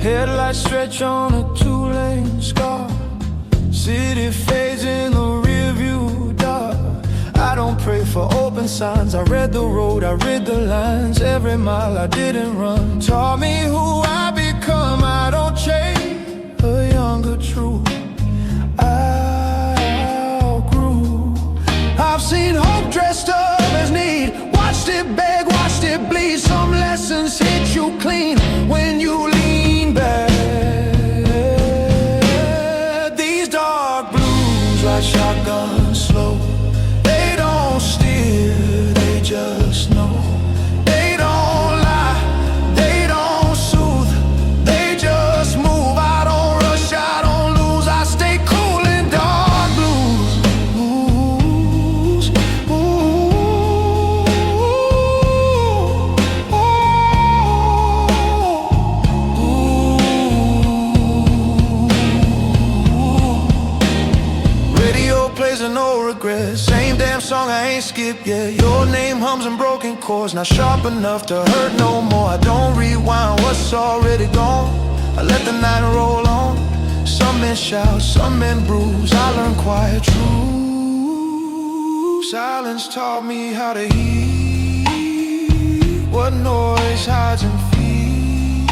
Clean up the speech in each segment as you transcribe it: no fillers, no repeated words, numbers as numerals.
Headlights stretch on a two-lane scar. City fades in the rearview dark. I don't pray for open signs. I read the road, I read the lines. Every mile I didn't run taught me who I become. I don't chase a younger truth. I outgrew. I've seen hope dressed up as need. Watched it beg, watched it bleed. Some lessons hit you clean when you lean back. These dark blues like shotguns slow. They don't steer, they just know. They don't lie, they don't soothe. They just move. I don't rush, I don't lose. I stay cool in dark blues. Radio plays and no regrets. Same damn song I ain't skipped yet. Your name hums in broken chords, not sharp enough to hurt no more. I don't rewind what's already gone. I let the night roll on. Some men shout, some men bruise. I learned quiet truth. Silence taught me how to hear what noise hides in fear.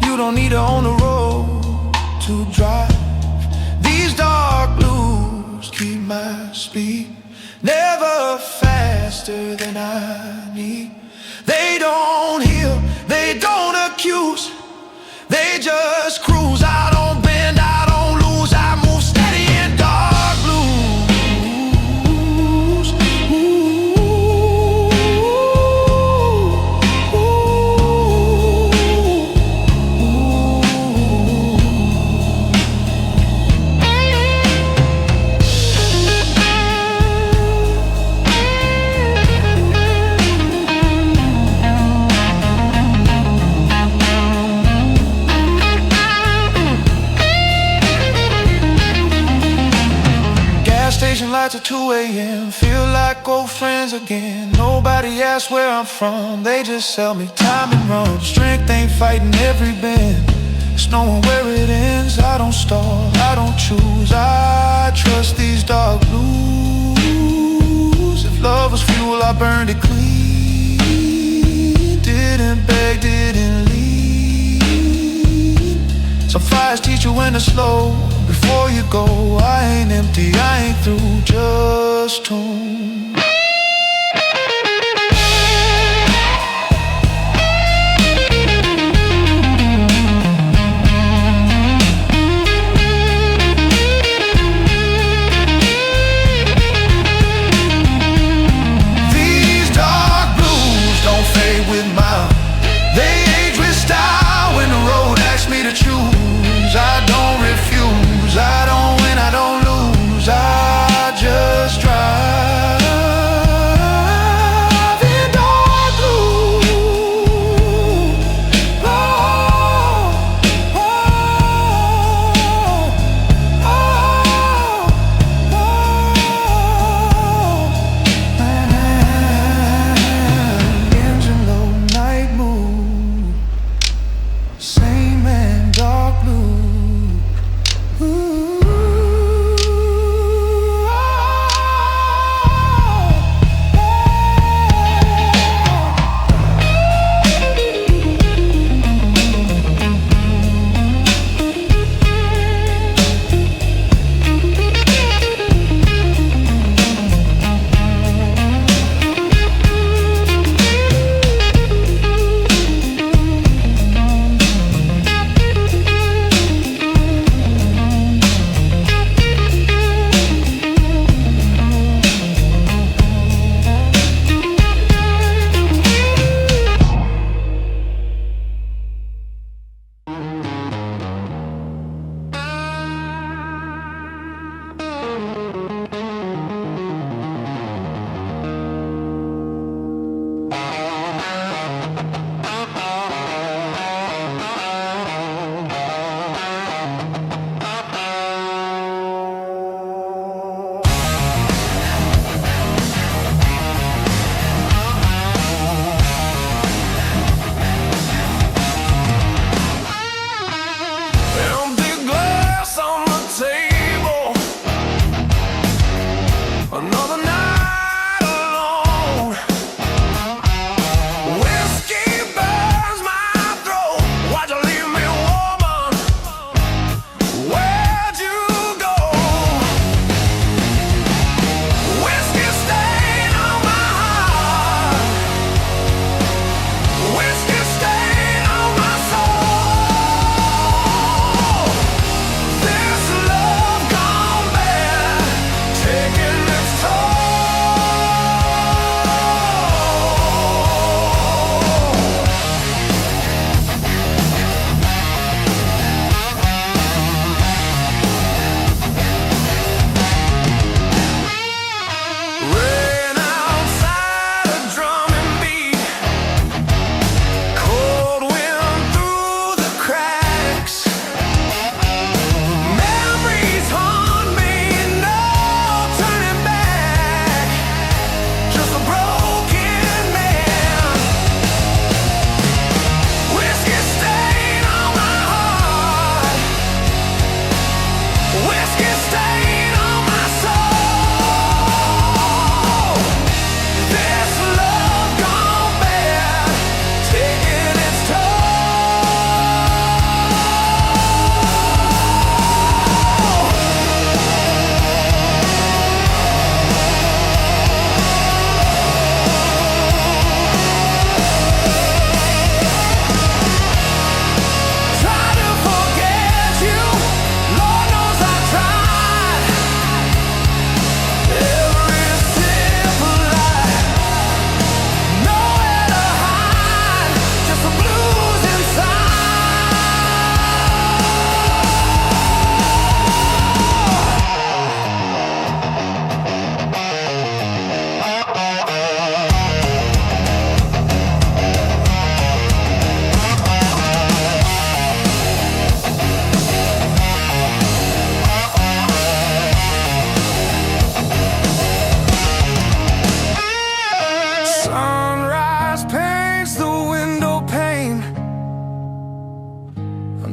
You don't need to own the road to drive. These dark blues keep my speed never faster than I need. They don't heal, they don't accuse. They just cruise. I don't bend, I don't lose. I move steady in dark blues. Station lights at 2 a.m. Feel like old friends again. Nobody asks where I'm from. They just sell me time and run. Strength ain't fighting every bend. It's knowing where it ends. I don't stall, I don't choose. I trust these dark blues. If love was fuel, I burned it clean. Didn't beg, didn't leave. Some fires teach you when to slow. Before you go, I ain't empty, I ain't through, just tuned. These dark blues don't fade with mine. They age with style when the road asks me to choose. I don't refuse. I don't win, I don't lose, I just try.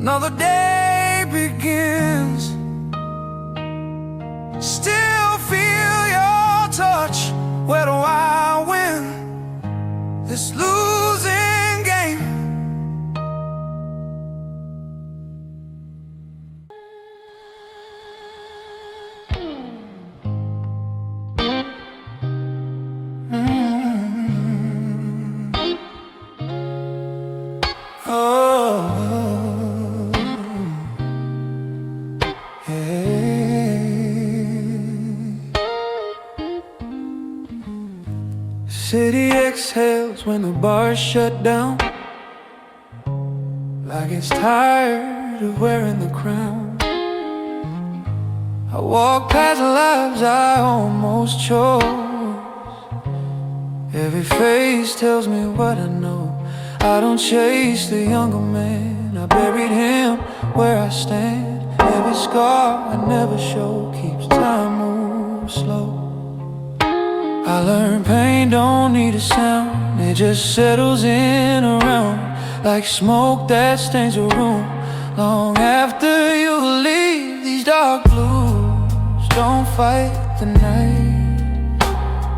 Another day begins. Still feel your touch. Where do I win this losing game? City exhales when the bars shut down, like it's tired of wearing the crown. I walk past lives I almost chose. Every face tells me what I know. I don't chase the younger man, I buried him where I stand. Every scar I never show keeps time moving slow. I learned pain don't need a sound, it just settles in around, like smoke that stains a room. Long after you leave, these dark blues don't fight the night.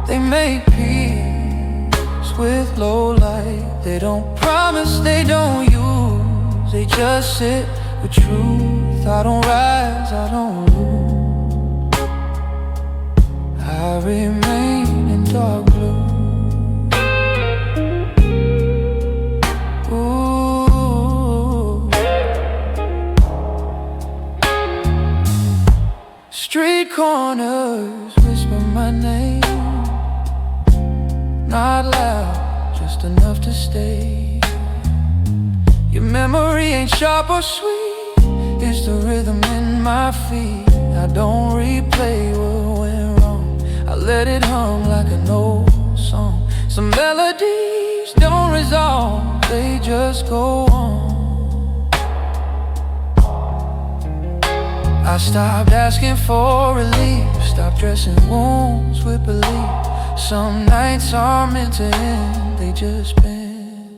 They make peace with low light. They don't promise, they don't use, they just sit with truth. I don't rise, I don't lose, I remain in dark blue. Ooh. Street corners whisper my name, not loud, just enough to stay. Your memory ain't sharp or sweet, it's the rhythm in my feet. I don't replay what went wrong, I let it hum like an old song. Some melodies don't resolve, they just go on. I stopped asking for relief, stopped dressing wounds with belief. Some nights are meant to end, they just bend.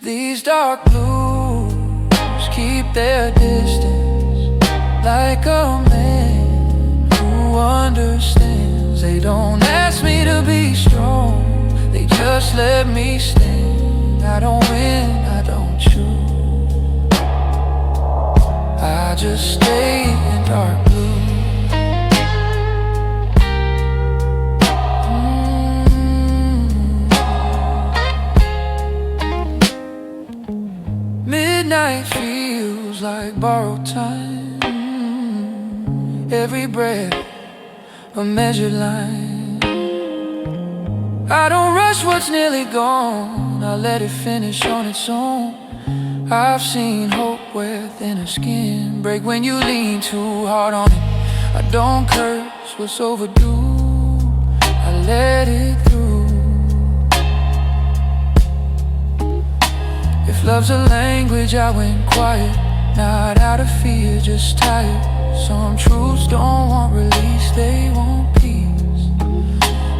These dark blues keep their distance, like a man who understands. They don't ask me to be strong, they just let me stand. I don't win, I don't choose, I just stay in dark blue. Midnight feels like borrowed time, every breath a measured line. I don't rush what's nearly gone, I let it finish on its own. I've seen hope wear thinner skin, break when you lean too hard on it. I don't curse what's overdue, I let it through. If love's a language, I went quiet, not out of fear, just tired. Some truths don't want release, they want peace.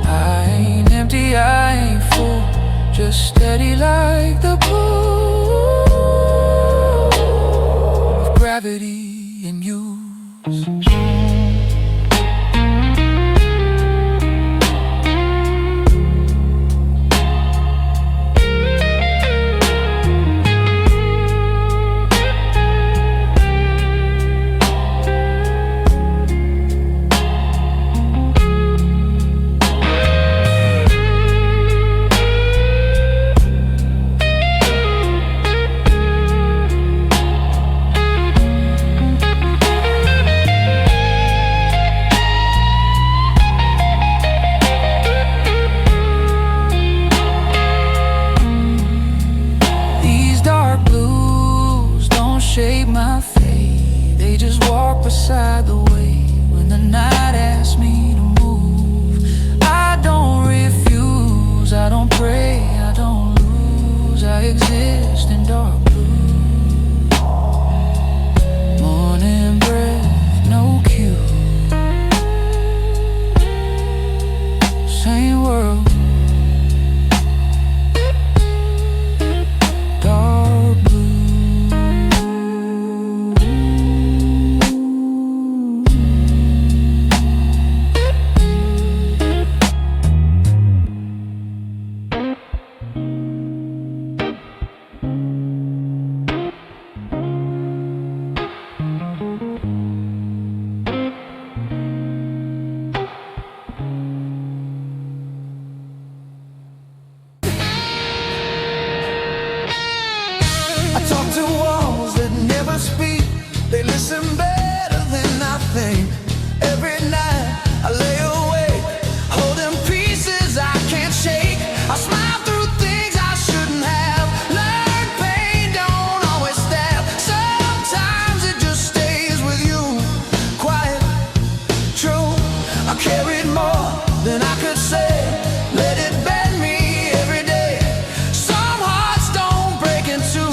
I ain't empty, I ain't full, just steady like the pull of gravity and use. Beside the way when the night asks me to move. I don't refuse, I don't pray, I don't lose, I exist in dark blue. Morning breath, no cue, same world, dark blue. missing better than I think. Every night I lay awake, holding pieces I can't shake. I smile through things I shouldn't have. Learned pain don't always stab. Sometimes it just stays with you. Quiet, true. I carried more than I could say. Let it bend me every day. Some hearts don't break in two.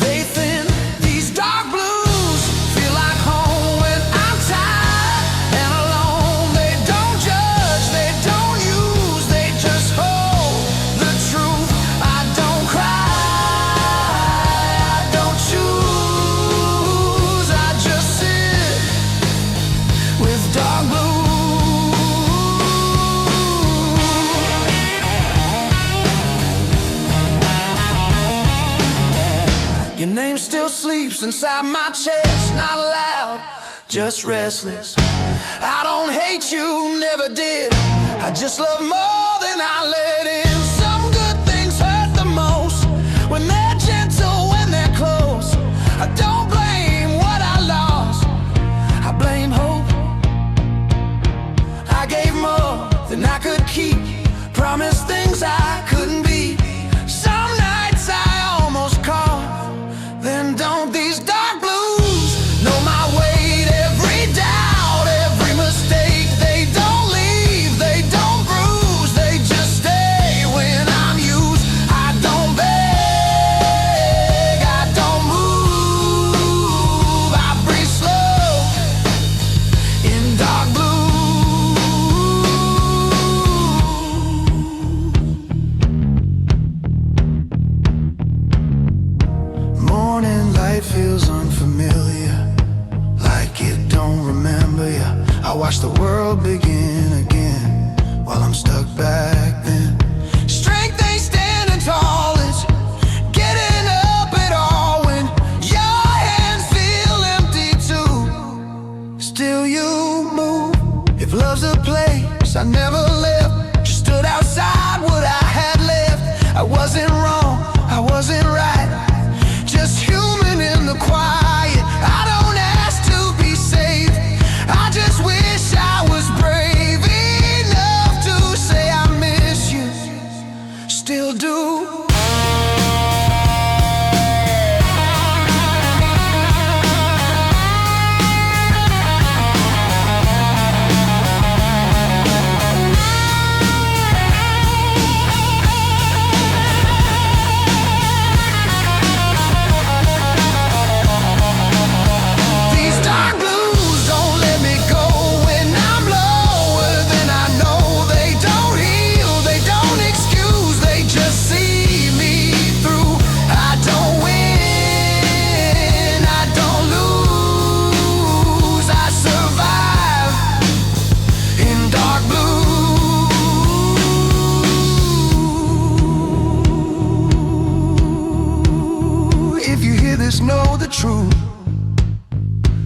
They thin. These dark blues feel like home when I'm tired and alone. They don't judge, they don't use, they just hold the truth. I don't cry, I don't choose. I just sit with dark blues. Your name still sleeps inside my chest, not loud, just restless. I don't hate you, never did. I just love more than I let in. Some good things hurt the most when they're gentle, when they're close. I don't blame what I lost, I blame hope. I gave more than I could keep, promised things I couldn't be. Some nights I almost call. Then don't these dark blues know my weight? Every doubt, every mistake. They don't leave, they don't bruise, they just stay when I'm used. I don't beg, I don't move. I breathe slow in dark blue. Morning light feels unfamiliar, like it don't remember ya. I watch the world begin again while I'm stuck back then. Strength ain't standing tall, it's getting up at all when your hands feel empty too. Still you move. If love's a place I never left, just stood outside what I had left. I wasn't wrong, I wasn't right, just human in the quiet. I don't ask to be saved, I just wish I was brave enough to say I miss you, still do. These dark blues don't let me go when I'm lower than I know. They don't heal, they don't excuse, they just see me through. I don't win, I don't lose, I survive in dark blue. If you hear this, know the truth.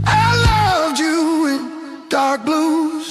I loved you in dark blues.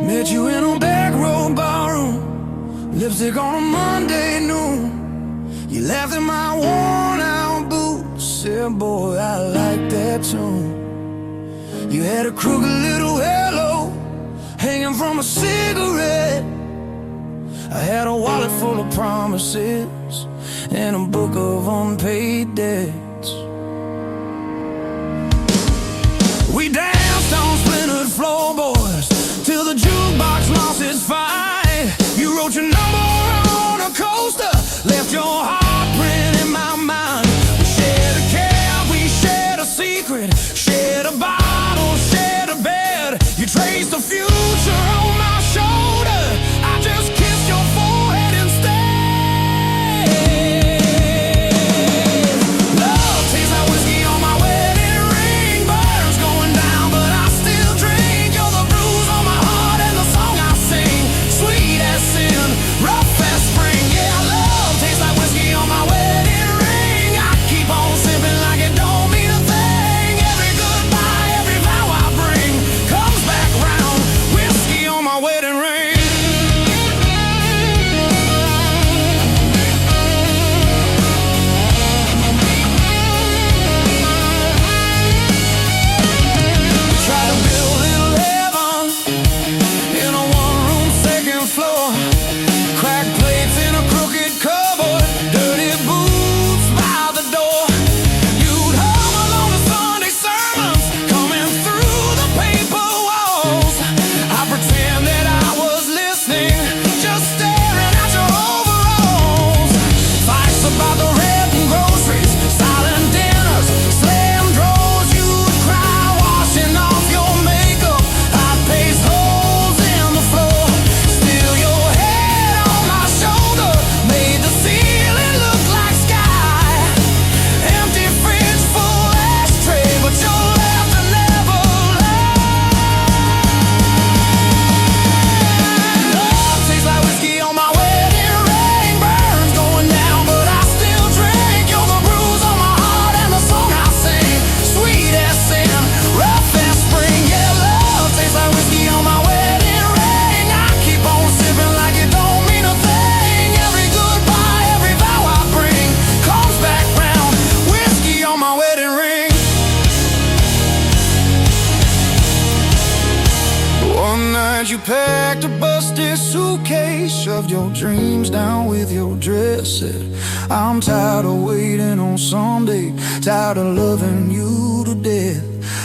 Met you in a back row barroom, lipstick on a Monday noon. You laughed at my worn out boots, said boy I like that tune. You had a crooked little hello hanging from a cigarette. I had a wallet full of promises and a book of unpaid debts. We danced on splintered floorboards till the jukebox lost its fight. You wrote your number on a coaster, left your heart print in my mind. We shared a cab, we shared a secret, shared a bottle, shared a bed. You traced the future on my shoulder, I just kissed your forehead instead. Love shoved your dreams down with your dress. Said, I'm tired of waiting on someday, tired of loving you to death.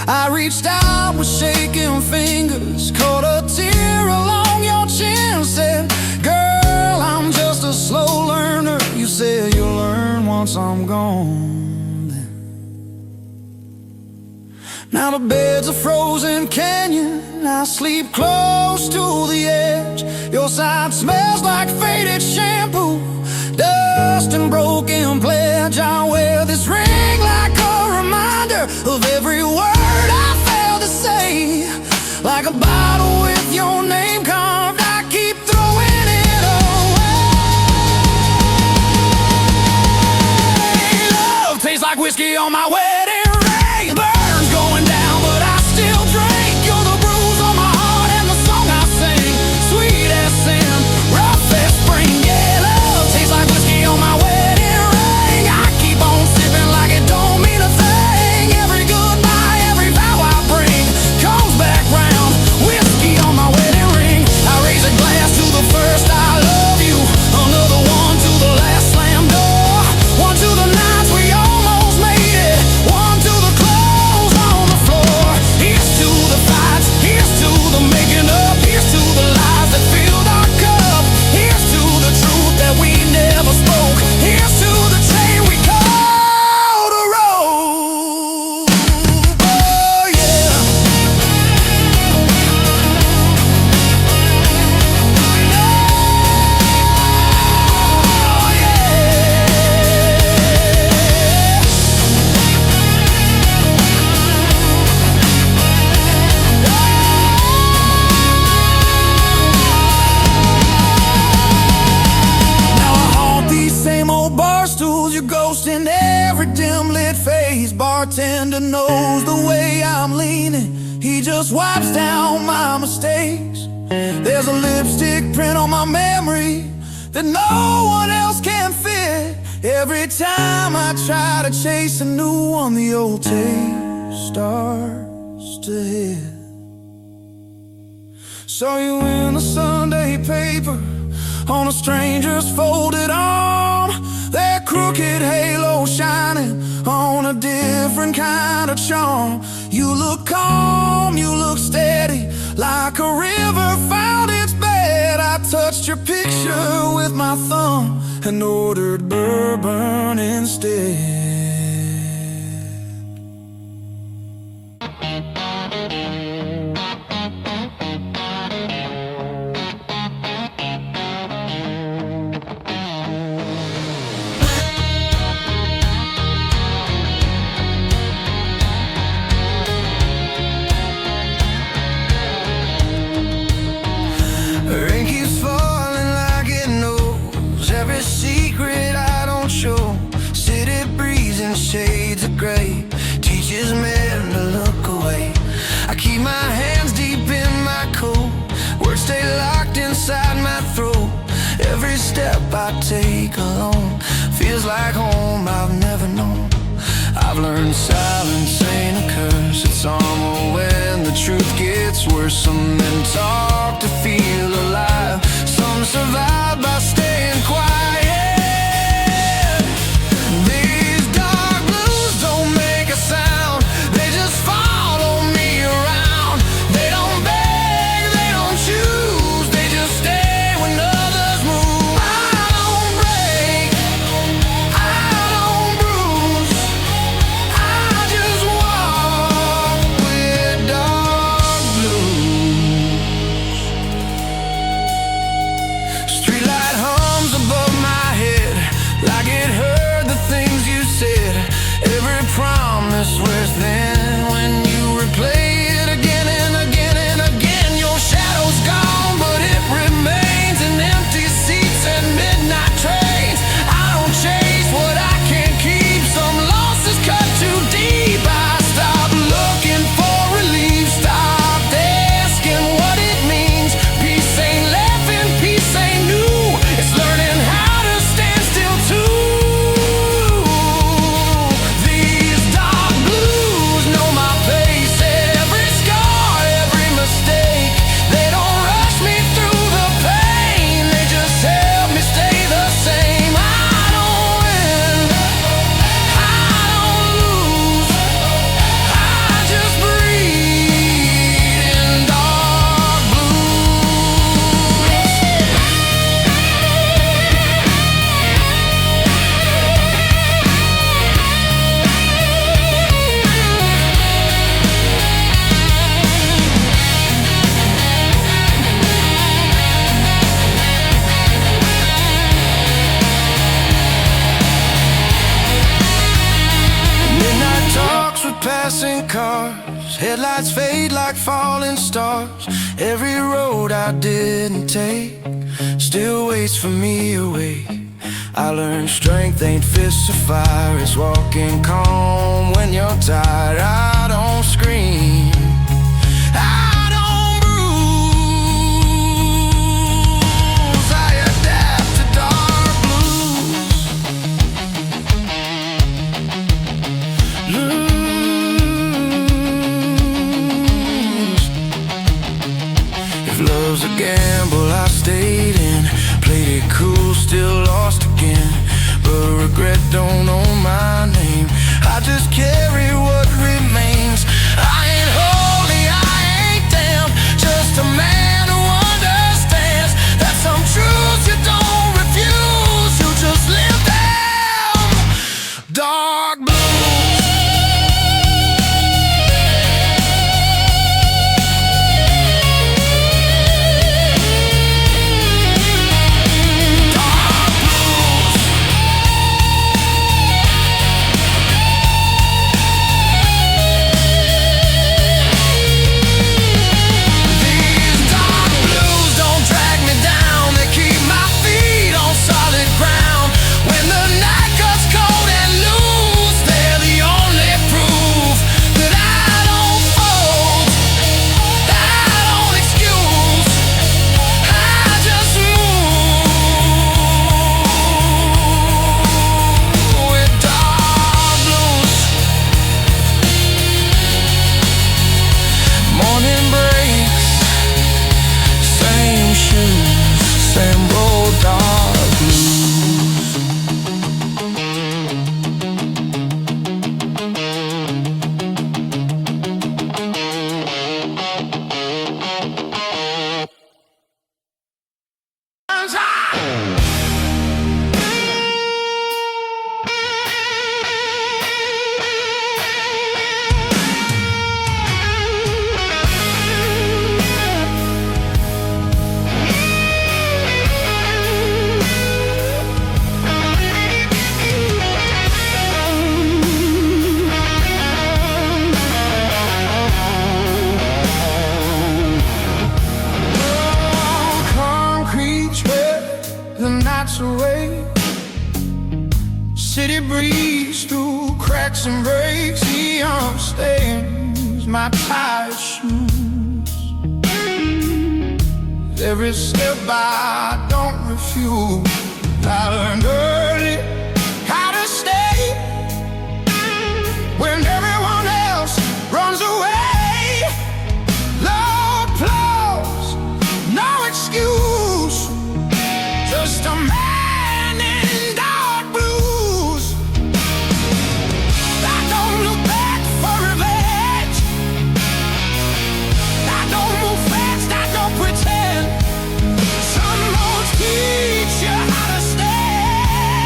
I reached out with shaking fingers, caught a tear along your chin. Said, girl, I'm just a slow learner. You said you'll learn once I'm gone. Now the bed's a frozen canyon, I sleep close to the edge. Your side smells like faded shampoo, dust and broken pledge. I wear this ring like a reminder of every word I failed to say. Like a bottle with your name carved, I keep throwing it away. Love tastes like whiskey on my wedding ring. Burns going down, but I still drink. You're the bruise on my heart and the song I sing. Sweet as sin, rough as spring. Yeah, love tastes like whiskey on my wedding ring. I keep on sipping like it don't mean a thing. Every goodbye, every vow I bring comes back round. Whiskey on my wedding ring. I raise a glass to the first I love you, another one to the last slam door, one to the nights we almost made it, one to the clothes on the floor. Here's to the fights, here's to the making up, here's to the lies that filled our cup, here's to the truth that we never spoke, here's to the train we called a road. Oh yeah. Now I haunt these same old bar stools, your ghost in every dim lit face. Bartender knows the way I'm leaning, he just wipes down my mistakes. There's a lipstick print on my memory that no one else can fit. Every time I try to chase a new one, the old tape starts to hit. Saw you in the Sunday paper, on a stranger's folded arm, that crooked halo shining on a different kind of charm. You look calm, you look steady, like a river found its bed. I touched your picture with my thumb and ordered bourbon instead. Rain keeps falling like it knows every secret I don't show. City breeze in shades of gray teaches men to look away. I keep my hands deep in my coat, words stay locked inside my throat. Every step I take alone feels like home I've never known. I've learned silence ain't a curse, it's armor when the truth gets worse. Some men talk to feel alive, some survive by staying quiet. These dark blues don't make a sound, they just follow me around. They don't beg, they don't choose, they just stay when others move. I don't break, I don't bruise, I just walk with dark blues. Streetlight hums above my head, like it heard the things you said. Every promise wears thin when you replay it again and again and again. Your shadow's gone, but it remains in empty seats and midnight trains. I don't chase what I can't keep, some losses cut too deep. I stop looking for relief, stop asking what it means. Peace ain't laughing, peace ain't new, it's learning how to stand still too. These dark blues passing cars, headlights fade like falling stars. Every road I didn't take still waits for me away. I learned strength ain't fists of fire, it's walking calm when you're tired. I don't scream, I don't bruise, I adapt to dark blues. Lose. If love's a gamble, I stayed in. Played it cool, still lost again. But regret don't own my name. I just carry what remains. I ain't holy, I ain't damned. Just a man who understands that some truths you don't refuse. You just live them. Dark blues. Away. City breeze through cracks and breaks, neon stains my tired shoes. Every step I don't refuse. I learned early how to stay when everyone else runs away. Low applause, no excuse. Just a man in dark blues. I don't look back for revenge. I don't move fast, I don't pretend. Some roads teach you how to stand.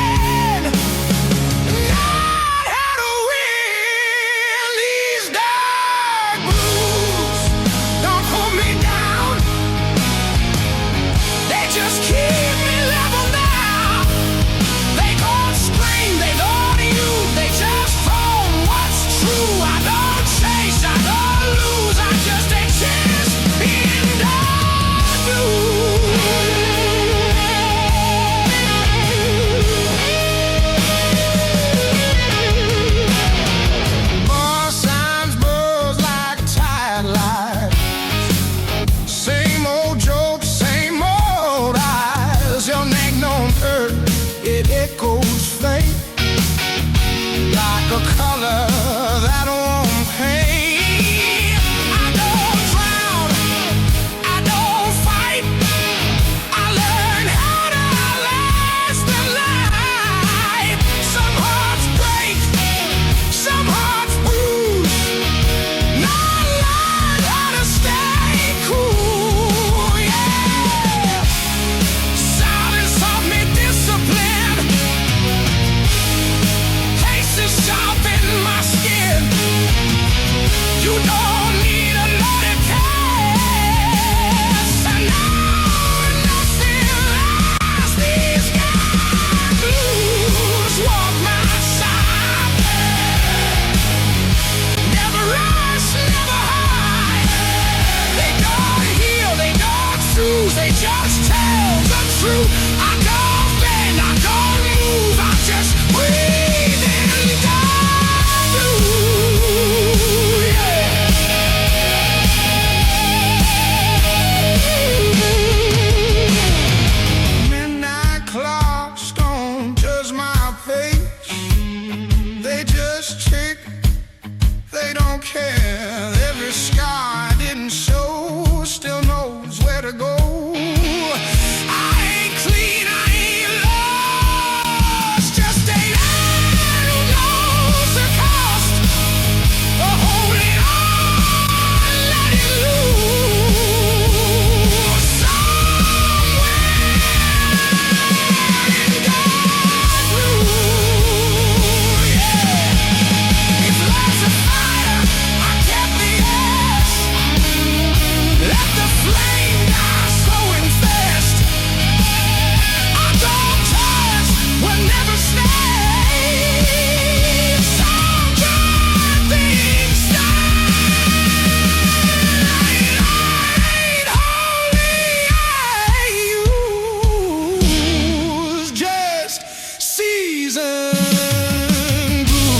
this chick, they don't care. Every scar I didn't show still knows where to go. I ain't clean, I ain't lost, just a man who knows the cost of holding on, letting loose somewhere in God's blue. Yeah. If love's a fire, I kept the ash. Let the flame die slow and fast. Our dog ties will never stay. Some good things stay. I ain't holy, I use just seasoned glue.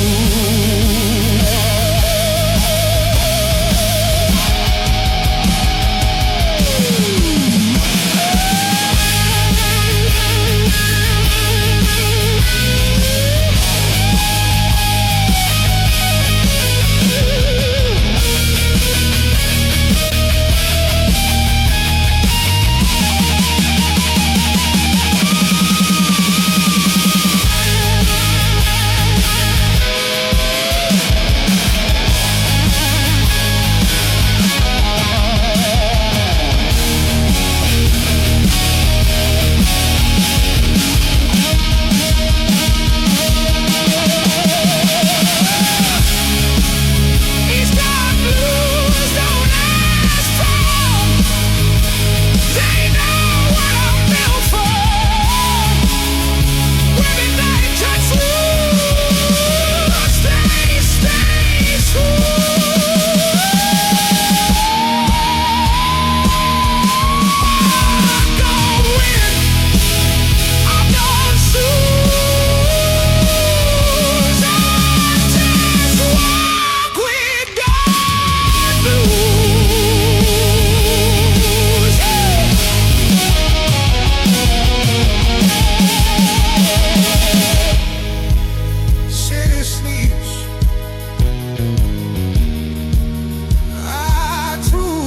He's got blues, don't ask for. They know what I'm built for. Women they touch roots, they stay true. Go win, I'm done shoes. I just walk with God blues. City sleeps, I choose.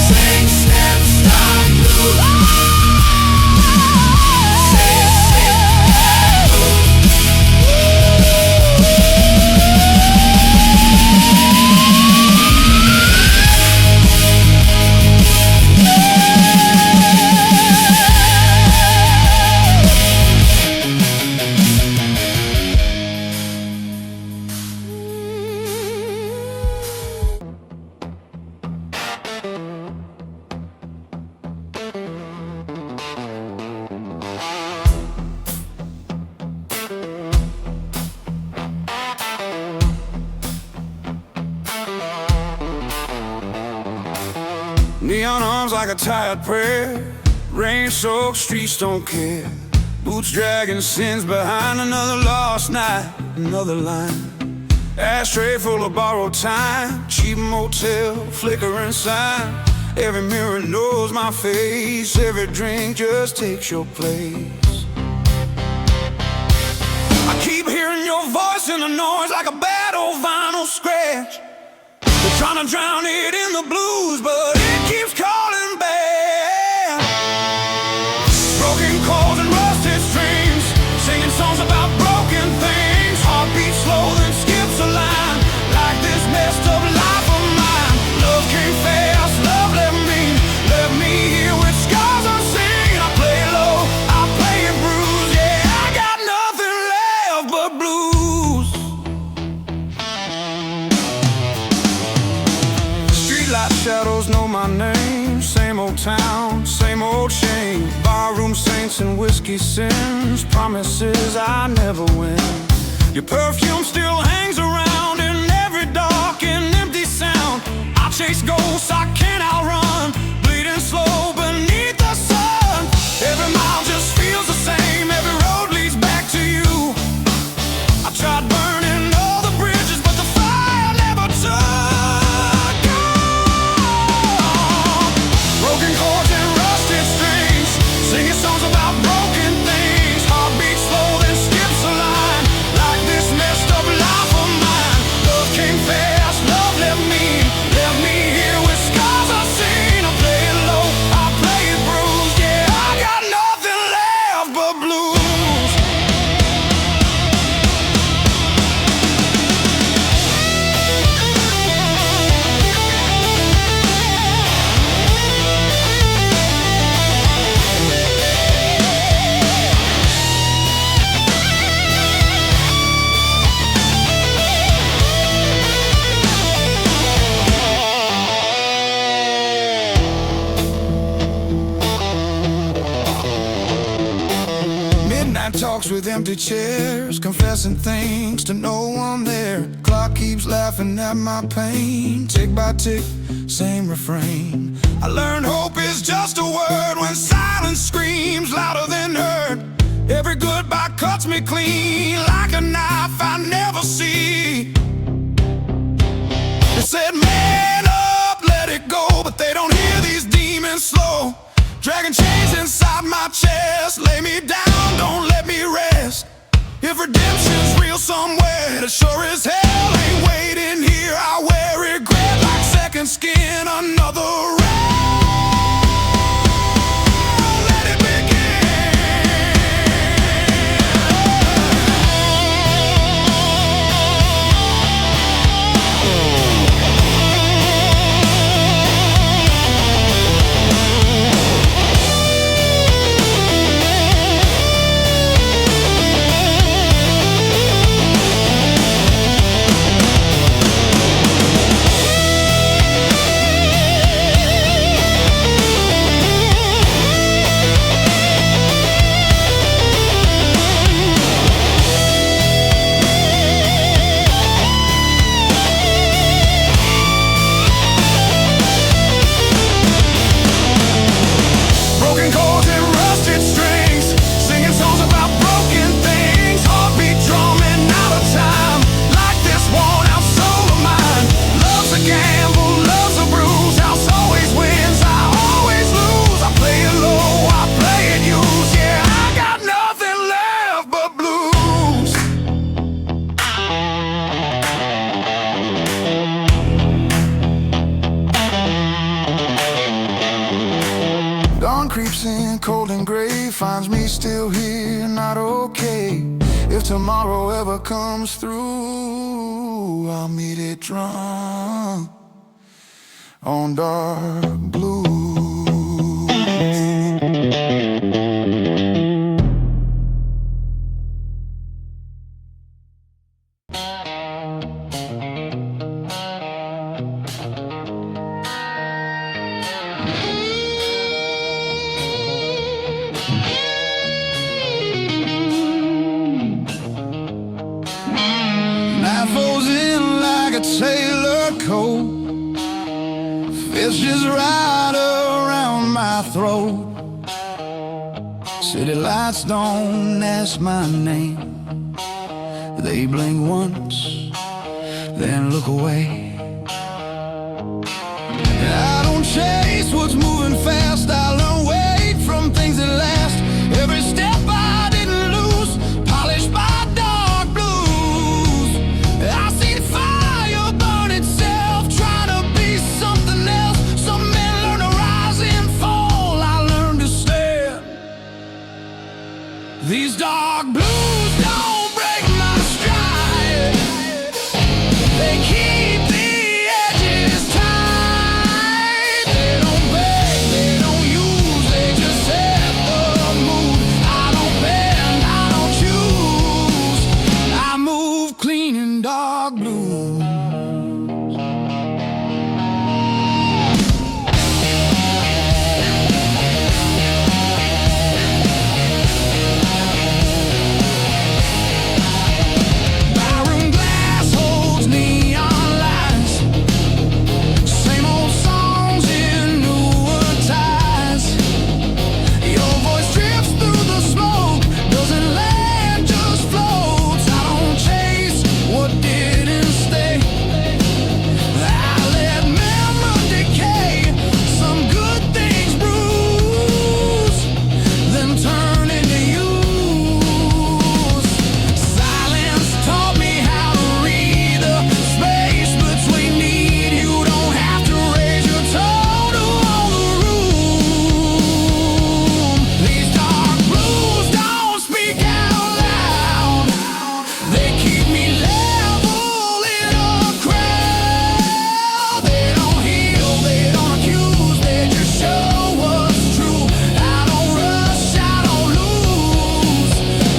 Same steps. Neon arms like a tired prayer. Rain-soaked streets don't care. Boots dragging sins behind another lost night, another line. Ashtray full of borrowed time, cheap motel, flickering sign. Every mirror knows my face, every drink just takes your place. I keep hearing your voice in the noise like a bad old vinyl scratch. They're trying to drown it in the blues, but it keeps calling back. Broken chords and rusted strings, singing songs about broken things. Heartbeat slow, then skips a line, like this messed up life of mine. Love came fast, love left me here with scars unseen. I play low, I play it bruised. Yeah, I got nothing left but blues. Streetlight shadows know my name. Same old town, same old shame. Barroom saints and whiskey sins, promises I never win. Your perfume still hangs around in every dark and empty sound. I chase ghosts I can't outrun, bleeding slow beneath the sun. Every mile just feels the same, every road leads back to you. I tried burning all the bridges, but the fire never took on. Broken chords and rusted strings, singing songs about broken things. Heartbeat slow, then skips a line, like this messed up life of mine. Love came fast, love left me here with scars unseen. I play it low, I play it bruised. Yeah, I got nothing left but blues. Midnight talks with empty chairs, confessing things to no one there. Clock keeps laughing at my pain, tick by tick, same refrain. I learned hope is just a word when silence screams louder than heard. Every goodbye cuts me clean like a knife I never see. They said man up, let it go, but they don't hear these demons slow. Dragging chains inside my chest, lay me down, don't let me rest. If redemption's real somewhere, it sure as hell ain't waiting here. I wear regret like second skin, another round. Let it creeps in cold and gray, finds me still here, not okay. If tomorrow ever comes through, I'll meet it drunk on dark blue. Sailor coat, fish just right around my throat. City lights don't ask my name. They blink once, then look away. And I don't chase what's moving fast. I learn wait from things that last. Every step I didn't lose, polished by dark blues. I see fire burn itself, trying to be something else. Some men learn to rise and fall. I learned to stand. These dark blues don't break my stride. They keep the edges tight. They don't beg, they don't use, they just set the mood. I don't bend, I don't choose. I move clean in dark blues. Barroom glass holds neon lights. Same old songs in newer ties. Your voice drifts through the smoke, doesn't land, just floats. I don't chase what didn't stay. I let memory decay. Some good things bruise, then turn into use. Silence taught me how to read the space between need. You don't have to raise your tone to hold the room. These dark blues don't speak out loud. They keep me level in a crowd. They don't heal, they don't accuse, they just show what's true. I don't rush, I don't lose.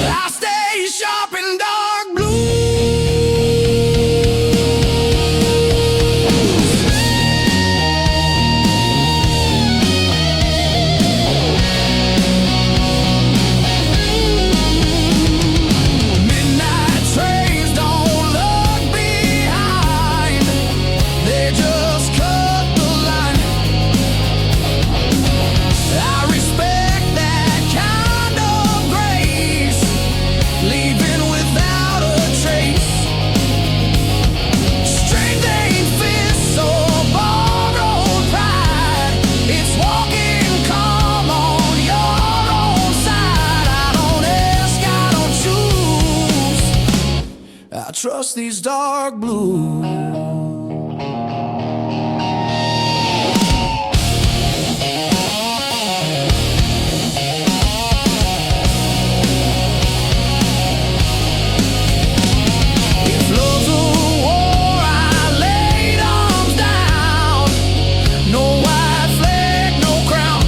I stay sharp in dark Midnight trains don't look behind. They just cut the line. I respect that kind of grace, leaving without a trace. Strength ain't fists or borrowed pride. It's walking calm on your own side. I don't ask, I don't choose. I trust these dark blues. If love's a war, I laid arms down. No white flag, no crown.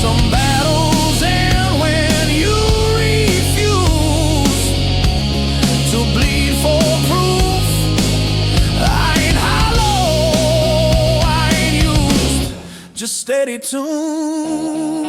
Some battles end when you refuse to bleed for proof. I ain't hollow, I ain't used, just steady tune.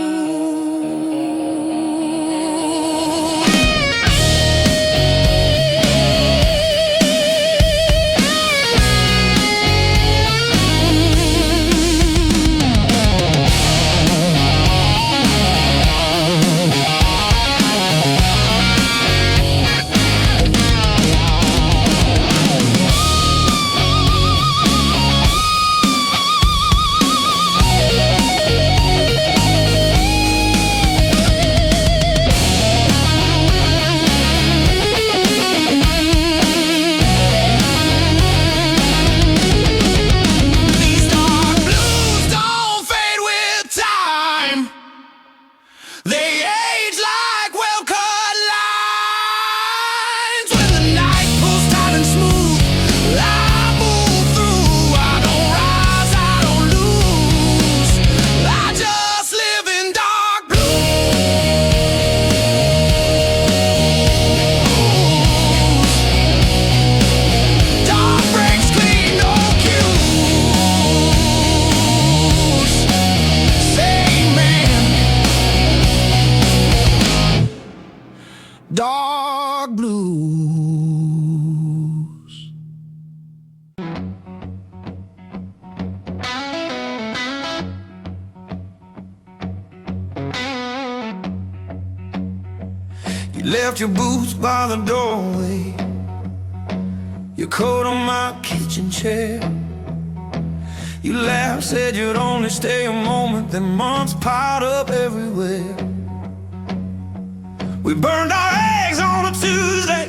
These dark blues don't fade with time. They age like well-cut lines. When the night pulls tight and smooth, I move through. I don't rise, I don't lose. I just live in dark blues. Dark breaks clean, no cues. Same man. Dark blues. left your boots by the doorway, your coat on my kitchen chair. You laughed, said you'd only stay a moment, then months piled up everywhere. We burned our eggs on a Tuesday,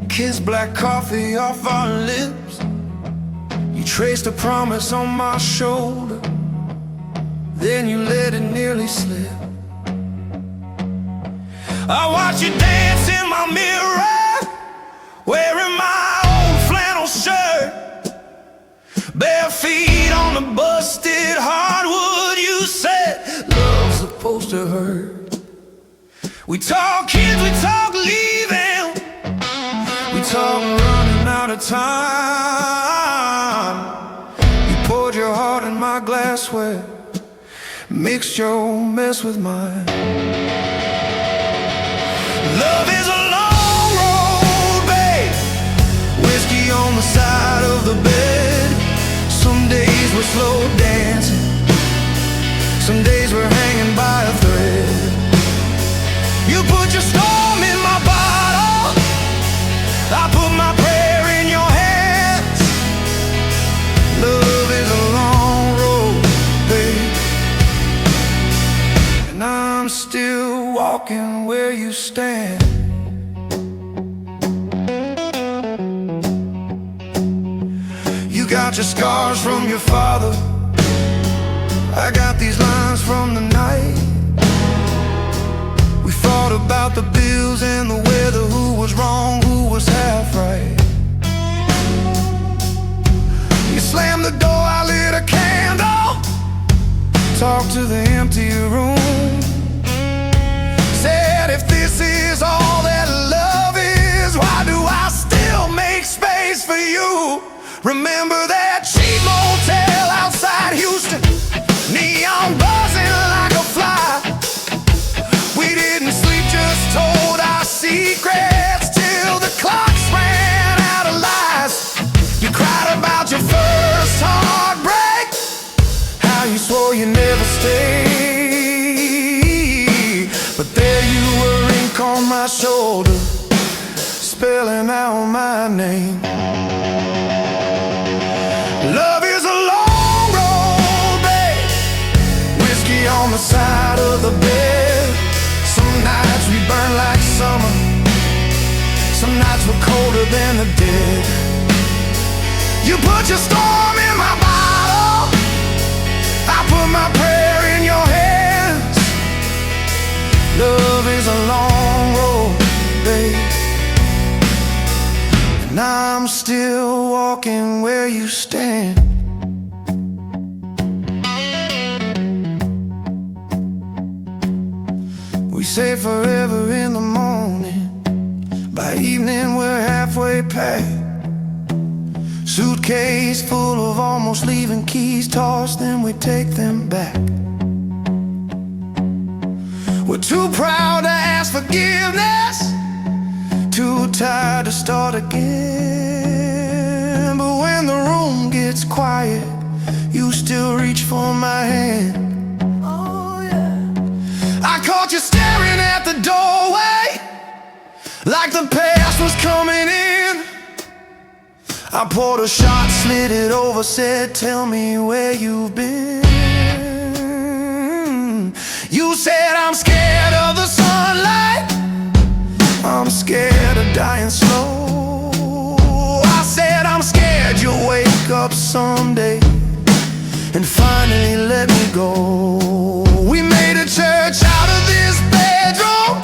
kissed black coffee off our lips. You traced a promise on my shoulder, then you let it nearly slip. I watch you dance in my mirror, wearing my old flannel shirt, bare feet on the busted hardwood. You said love's supposed to hurt. We talk kids, we talk leaving, we talk running out of time. You poured your heart in my glassware, mixed your mess with mine. Love is a long road, babe, whiskey on the side of the bed. Some days we're slow dancing, some days we're hanging by a thread. You put your storm in my bottle, I put my prayer in your hands. Love is a long road, babe, and I'm still walking where you stand. You got your scars from your father, I got these lines from the night. We fought about the bills and the weather, who was wrong, who was half right. You slammed the door, I lit a candle, talked to the empty room, said if this is all that love is, why do I still make space for you? Remember that cheap motel outside Houston, neon buzzing like a fly. We didn't sleep, just told our secrets till the clocks ran out of lies. You cried about your first heartbreak, how you swore you'd never stay. But there you were, ink on my shoulder, spelling out my name. Love is a long road, babe, whiskey on the side of the bed. Some nights we burn like summer, some nights we're colder than the dead. You put your storm in my bottle, I put my prayer in your hands. Love is a long road, babe, and I'm still walking where you stand. We say forever in the morning, by evening we're halfway packed. Suitcase full of almost leaving keys tossed, then we take them back. We're too proud to ask forgiveness, too tired to start again. But when the room gets quiet, you still reach for my hand. I caught you staring at the doorway, like the past was coming in. I poured a shot, slid it over, said, tell me where you've been. You said, I'm scared of the sunlight, I'm scared of dying slow. I said, I'm scared you'll wake up someday and finally let me go. We made a church out of this bedroom,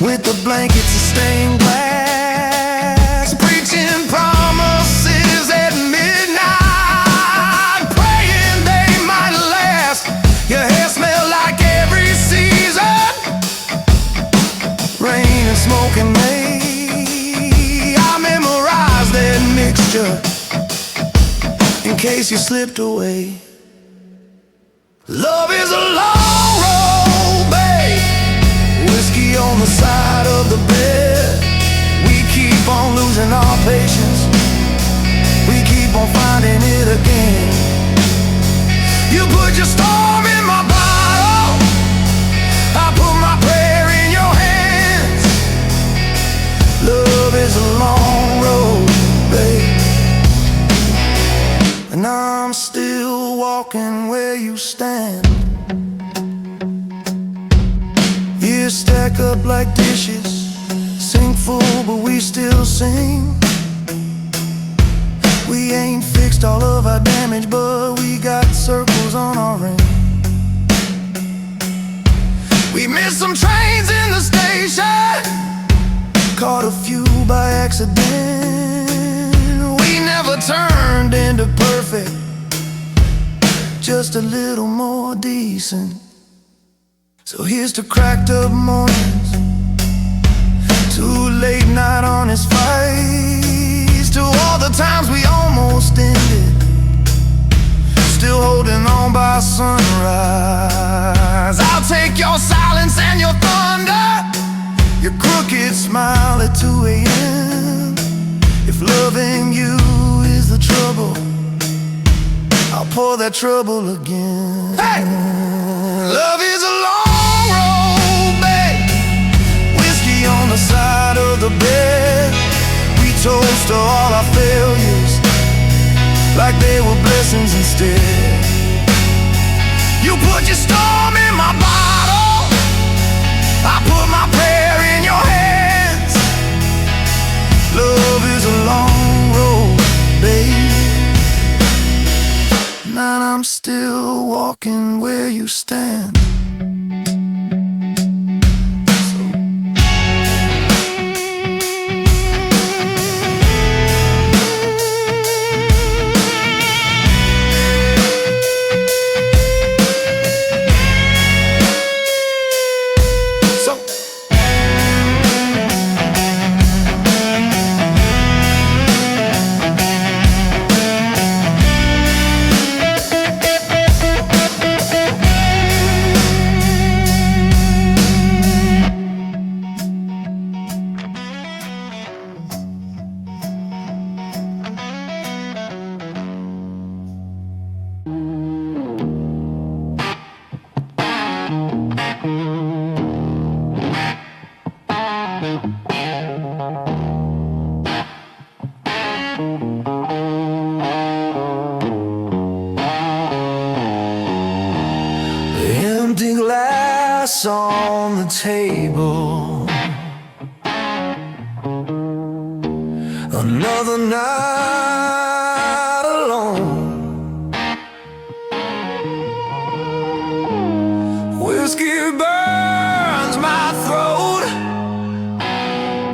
with the blankets of stained glass, preaching promises at midnight, praying they might last. Your hair smelled like every season, rain and smoke and May. I memorized that mixture in case you slipped away. Love is a long road, babe, whiskey on the side of the bed. We keep on losing our patience, we keep on finding it again. You put your storm in my bottle, I put my prayer in your hand. stand. Years stack up like dishes, sink full but we still sing. We ain't fixed all of our damage, but we got circles on our ring. We missed some trains in the station, caught a few by accident. We never turned into perfect, just a little more decent. So here's to cracked up mornings, to late night honest fights, to all the times we almost ended, still holding on by sunrise. I'll take your silence and your thunder, your crooked smile at 2 a.m. If loving you is the trouble, I'll pour that trouble again. Hey! Love is a long road, babe. Whiskey on the side of the bed. We toast to all our failures like they were blessings instead. You put your storm in my bottle, I put my prayer in your hands. Love is a long road, babe, and I'm still walking where you stand. Empty glass on the table, another night alone. Whiskey burns my throat.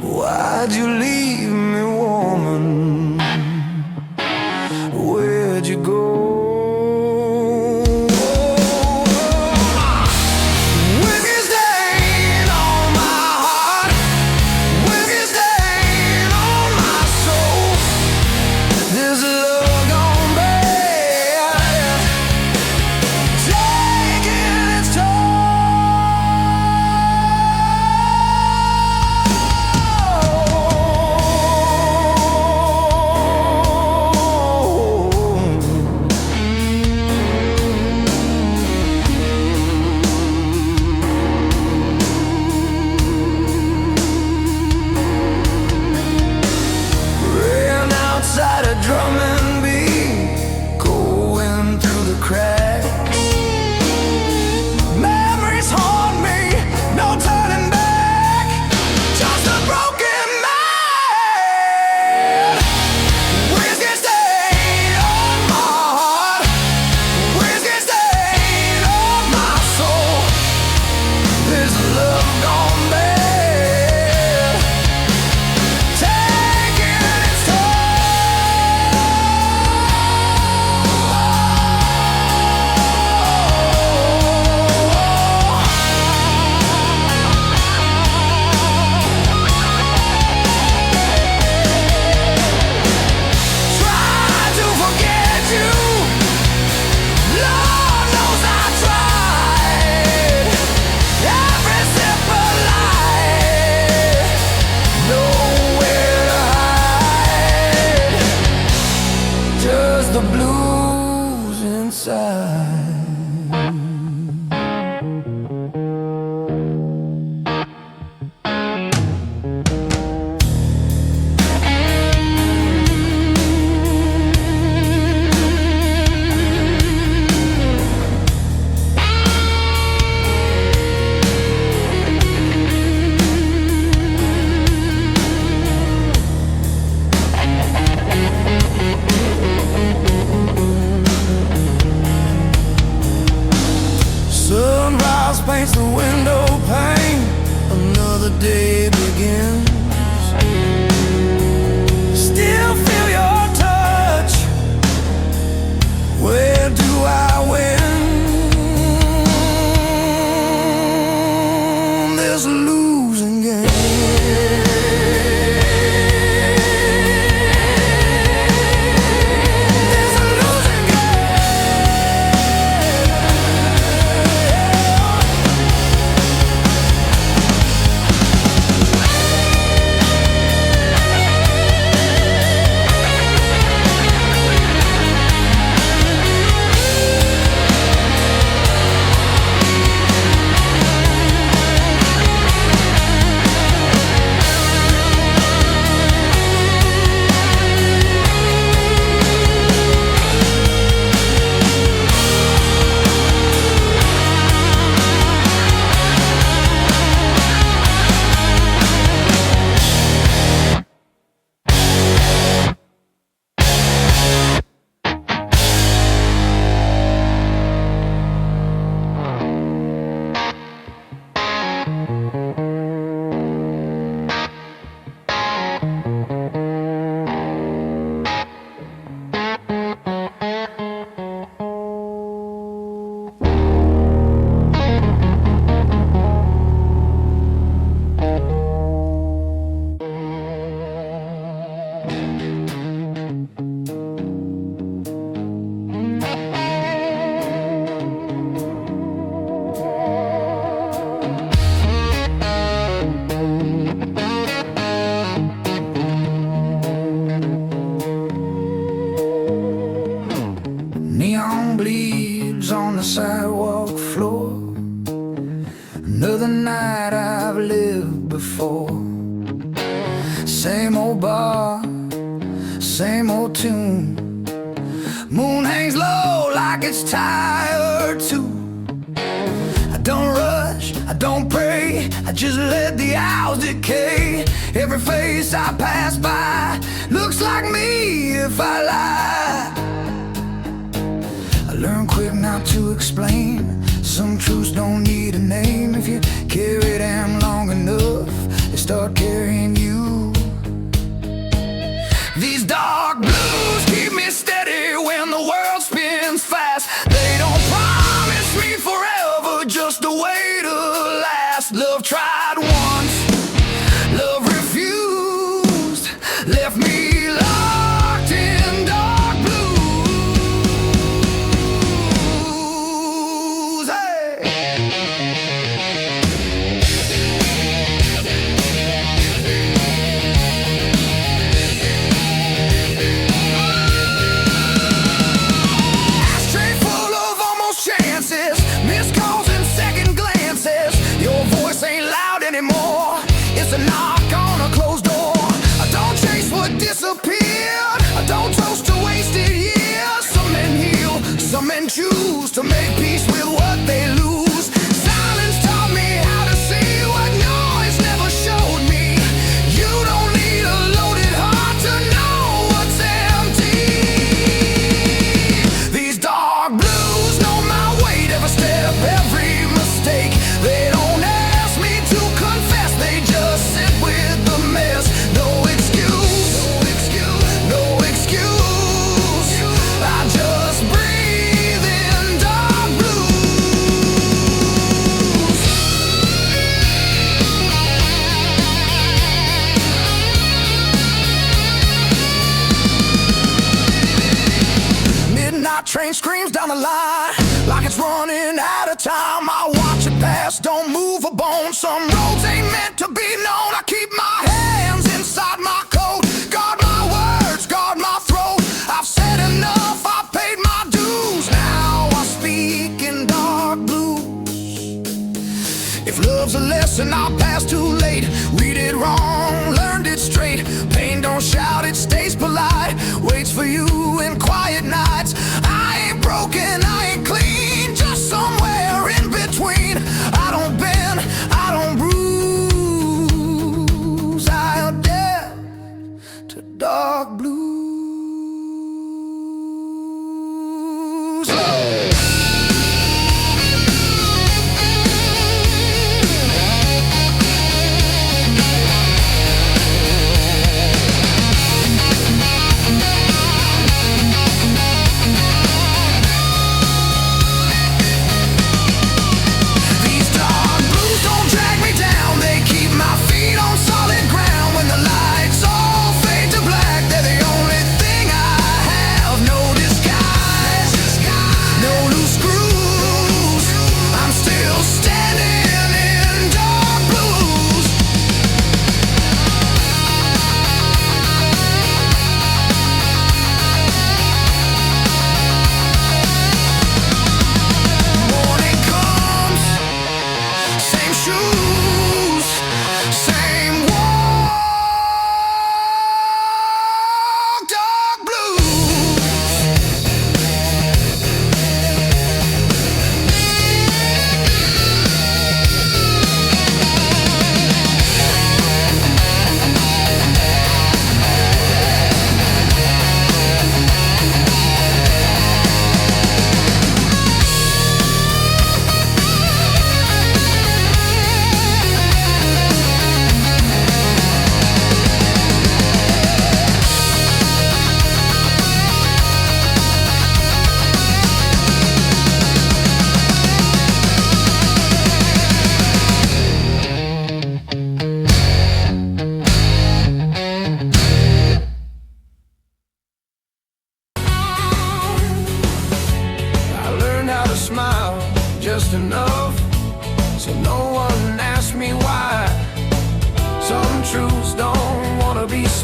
Why'd you leave me, woman? Where'd you go? another day begins. Still feel your touch. Where do I win? There's a losing game. Neon bleeds on the sidewalk floor. Another night I've lived before. Same old bar, same old tune. Moon hangs low like it's tired too. I don't rush, I don't pray, I just let the hours decay. Every face I pass by looks like me if I lie. I learn quick not to explain. Some truths don't need a name. If you carry them long enough, they start carrying you. These dark blues keep me steady when the world spins fast. They don't promise me forever, just a way to last. Love tried once, love refused, left me locked in dark blues. Hey. Ashtray full of almost chances, missed calls and second glances. Your voice ain't loud anymore, it's a knock on a closed door. I don't chase what disappeared, I don't toast to wasted years. Some men heal, some men choose to make peace with what they lose. Silence taught me how to see what noise never showed me. You don't need a loaded heart to know what's empty. These dark blues know my weight, every step, every mistake. They don't ask me to confess, they just sit with the mess. No excuse, no excuse. I just breathe in dark blues. Midnight train screams down the line like it's running out of time. I watch it pass, don't move a bone. Some roads ain't meant to be known. I keep my hands inside my coat, guard my words, guard my throat. I've said enough, I've paid my dues. Now I speak in dark blues. If love's a lesson I passed too late, read it wrong, learned it straight. Pain don't shout, it stays polite, waits for you in quiet nights. I ain't broken, I ain't clean, just somewhere in between.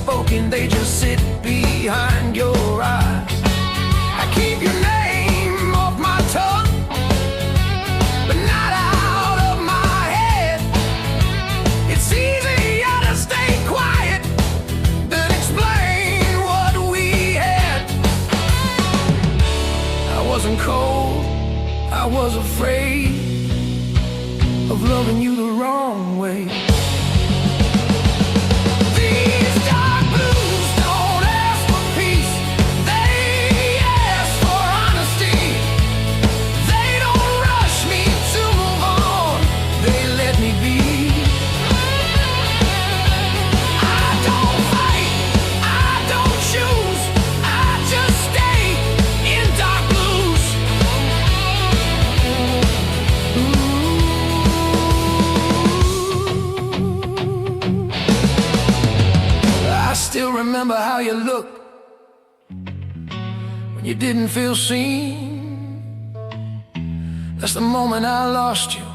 unspoken, they just sit behind your eyes. I keep your name off my tongue, but not out of my head. It's easier to stay quiet than explain what we had. I wasn't cold, I was afraid of loving you the wrong way. These dark blues don't ask for peace, they ask for honesty. They don't rush me to move on, they let me be. I don't fight, I don't choose, I just stay in dark blues. I still remember how you looked when you didn't feel seen. That's the moment I lost you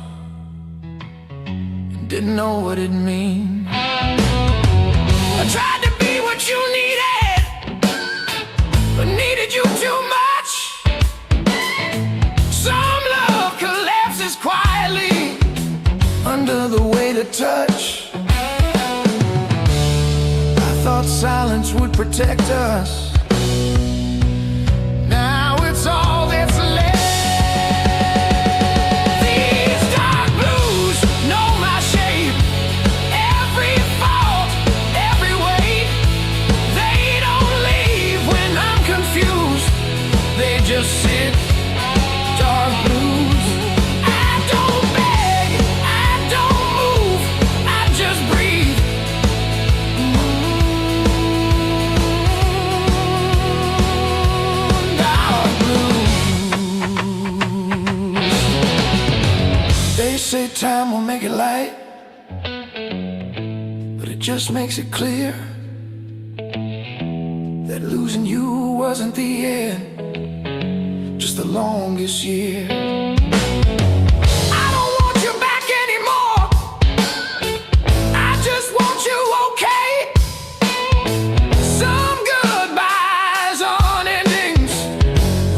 and didn't know what it meant. I tried to be what you needed, but needed you too much. Some love collapses quietly under the weight of touch. Thought silence would protect us. Now it's all that's left. These dark blues know my shape, every fault, every weight. They don't leave when I'm confused, they just sit. Dark blues. I don't beg, I don't move, I just breathe. They say time will make it light, but it just makes it clear that losing you wasn't the end, just the longest year. I don't want you back anymore, I just want you okay. Some goodbyes on endings,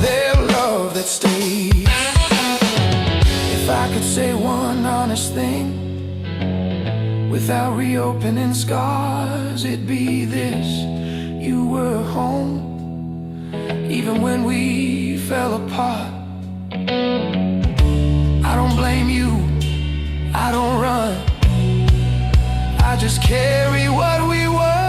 they're love that stays. If I could say one honest thing without reopening scars, it'd be this: you were home even when we fell apart. I don't blame you, I don't run, I just carry what we were.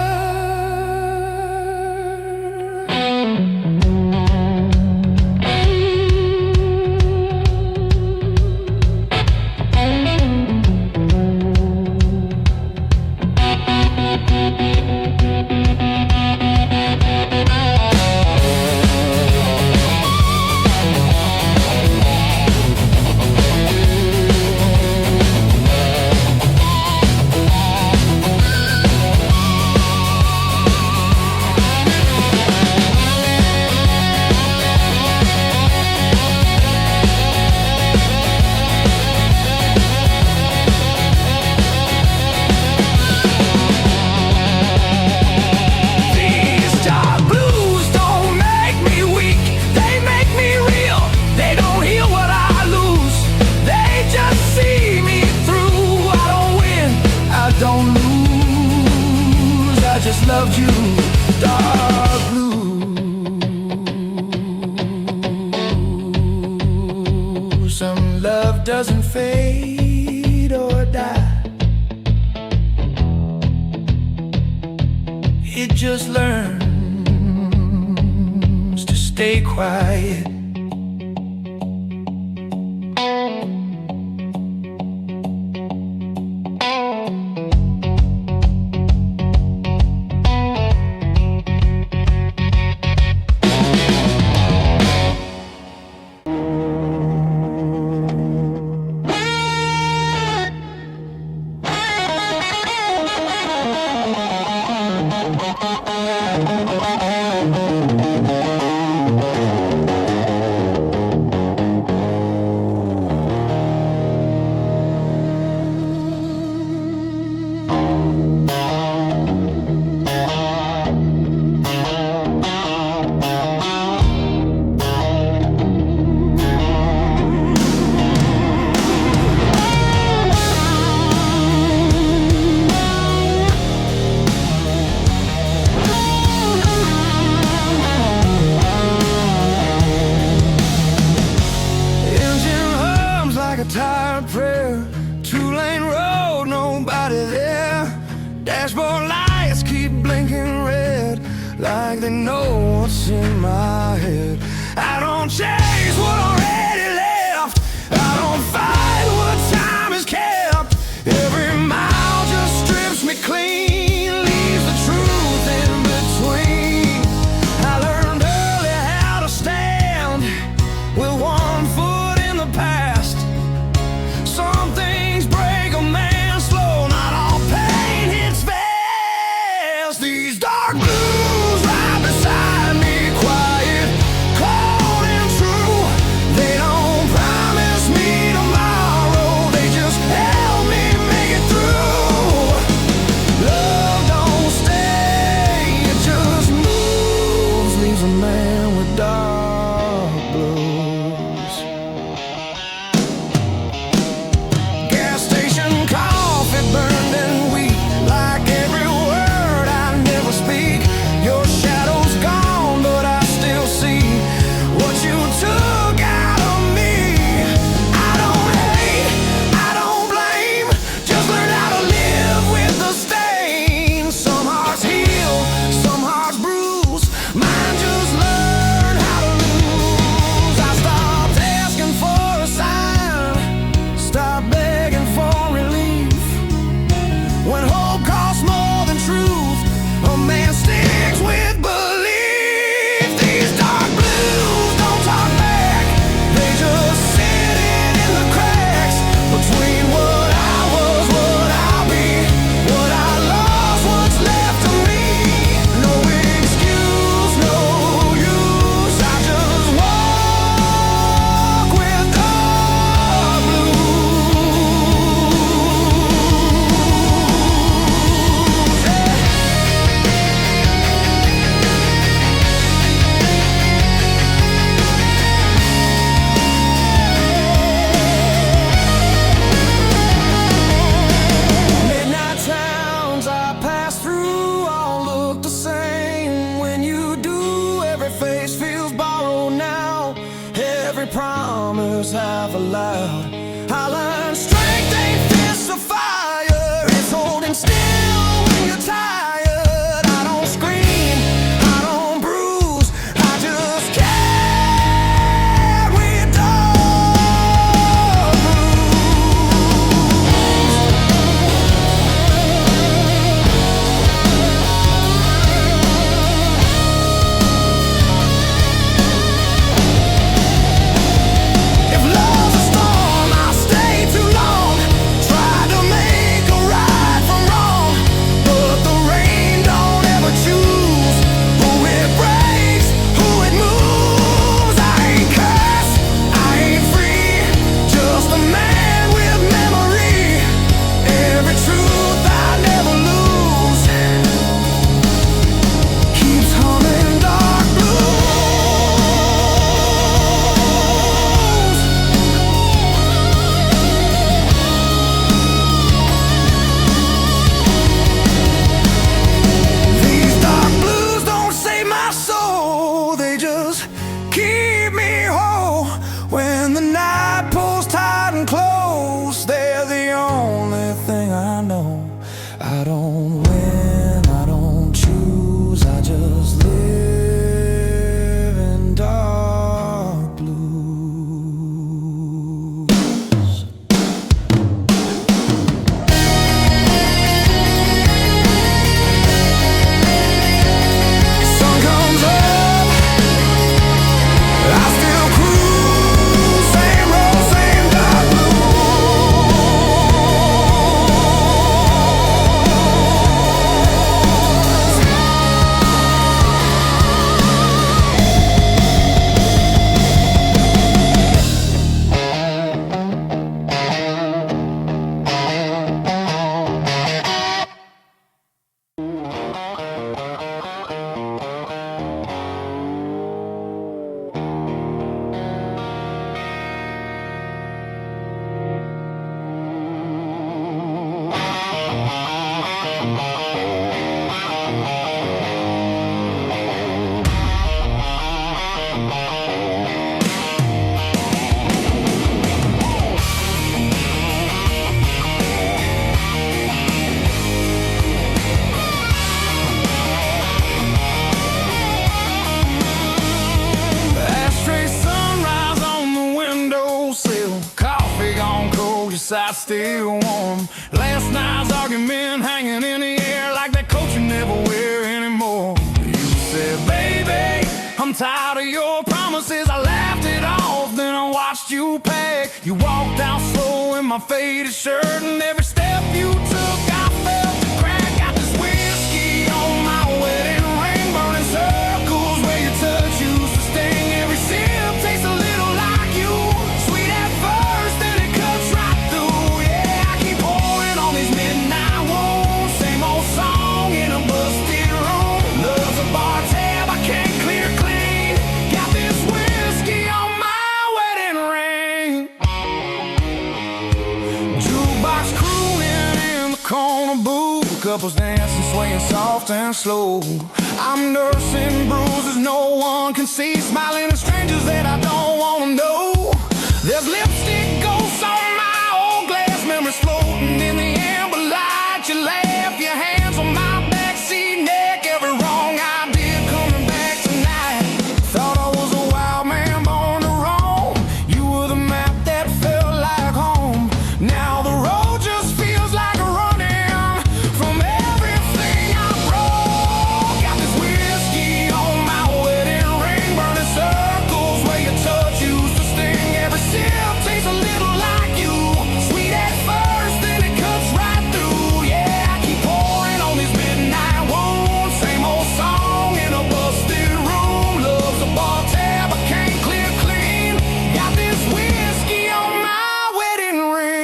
Loved you, dark blue. Some love doesn't fade or die, it just learns to stay quiet. they know what's in my head. I don't chase what already left. I don't fight what time has kept. Every mile just strips me clean, leaves the truth in between. I learned early how to stand with one foot in the past. Some things break a man slow, not all pain hits fast. These dark blues right beside me, quiet, cold and true. They don't promise me tomorrow, they just help me make it through. Love don't stay, it just moves, leaves a man with dark blues. Gas station coffee burned and weak, like every word I never speak. Your shadow's gone, but I still see what you took out of me. I don't hate, I don't blame, just learn how to live with the stain. Some hearts heal, some hearts bruise, mine just learn how to lose. I stopped asking for a sign, stopped begging for relief. When hope costs more than truth, a man sticks with belief. These dark blues don't talk back, they just sit in the cracks between what I was, what I'll be, what I lost, what's left of me. No excuse, no use, I just walk with dark blues. Midnight towns I pass through all look the same. When you do, every face feels borrowed now. Every promise half allowed. I learned strength ain't fists of fire, it's holding still when you're tired. I don't scream, I don't bruise, I just carry dark If love's a storm, I'll stay too long. Tried to make a right from wrong, but the rain don't ever choose who it breaks, who it moves. I ain't cursed, I ain't free, just a man with memory. Every truth I never lose keeps humming dark blues. These dark blues don't save my soul, they just keep me whole. When the night pulls tight and close, they're the only thing I know. I don't win, I don't choose, I just live in dark blues. Sun comes up, I still cruise, same road, same dark blue. stay warm. Last night's argument hanging in the air like that coat you never wear anymore. You said, baby, I'm tired of your promises. I laughed it off, then I watched you pack. You walked out slow in my faded shirt, and every step you took I felt the crack. Got this whiskey on my wedding ring, burning circles where your touch used to sting. Every sip tastes a little like you, sweet at first, then it cuts right through. Yeah, I keep pouring on these midnight wounds, same old song in a busted room. Love's a bar tab I can't clear clean. Got this whiskey on my wedding ring. Jukebox crooning in the corner booth, couples dancing, swaying soft and slow. I'm nursing bruises no one can see, smiling at strangers that I don't wanna know. There's lipstick ghosts on my old glass, memories floating in the amber light. You laugh, your hands on my backseat neck, every wrong I did coming back tonight. Thought I was a wild man born to roam. You were the map that felt like home. Now the road just feels like a running from everything I broke. Got this whiskey on my wedding ring, burning circles where your touch used to sting. Every sip tastes a little like you, sweet at first, then it cuts right through. Yeah, I keep pouring on these midnight wounds, same old song in a busted room. Love's a bar tab I can't clear clean. Got this whiskey on my wedding ring.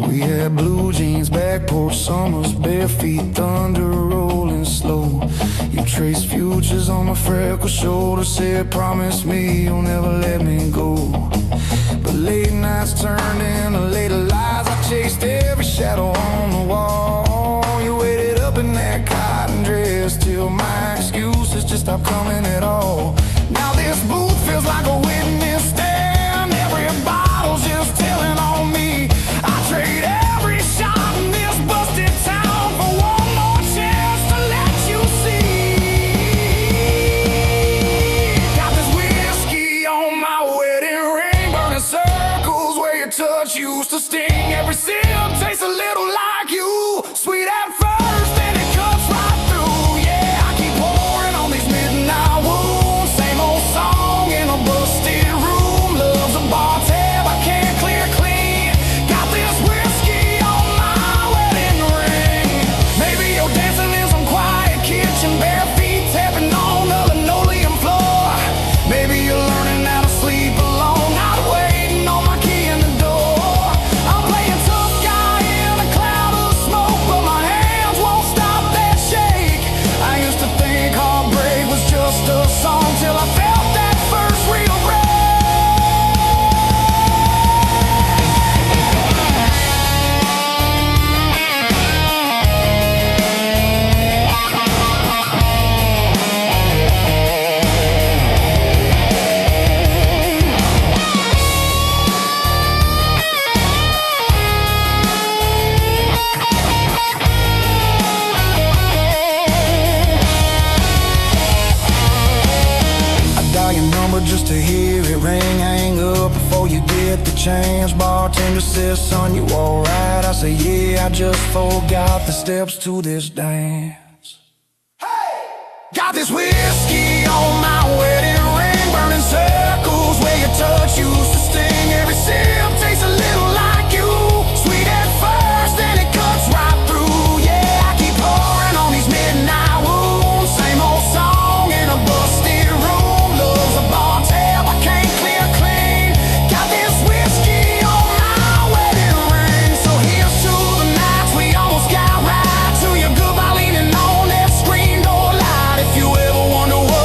We had blue jeans, back porch summers, bare feet, thunder rolling slow. You traced futures on my freckled shoulder, said promise me you'll never let me go. But late nights turned into later lies. I chased every shadow on the wall. You waited up in that cotton dress till my excuses just stopped coming at all. Now this booth feels like a witness stand. Every bottle's just telling on me. I trade every shot in this busted town for one more chance to let you see. Got this whiskey on my wedding ring, burning circles where your touch used to sting. Every sip tastes a little like you, sweet at first, then it cuts right through. Yeah, I keep pouring on these midnight wounds, same old song in a busted room. Love's a bar tab I can't clear clean. Got this whiskey on my wedding ring. Maybe you're dancing in some quiet kitchen, bare feet tapping on the linoleum floor. Maybe you're learning how to sleep alone, not waiting on my key in the door. I'm playing tough guy in a cloud of smoke, but my hands won't stop that shake. I used to think heartbreak was just a song till I felt that first real break. Dial your number just to hear it ring. Hang up before you get the chance. Bartender says, son, you alright? I say, yeah, I just forgot the steps to this dance. Got this whiskey on my wedding ring, burning circles where your touch used to sting. Every sip tastes a little like you, sweet at first, then it cuts right through. Yeah, I keep pouring on these midnight wounds, same old song in a busted room. Love's a bar tab I can't clear clean. Got this whiskey on my wedding ring. So here's to the nights we almost got right, to your goodbye leaning on that screen door light. If you ever wonder what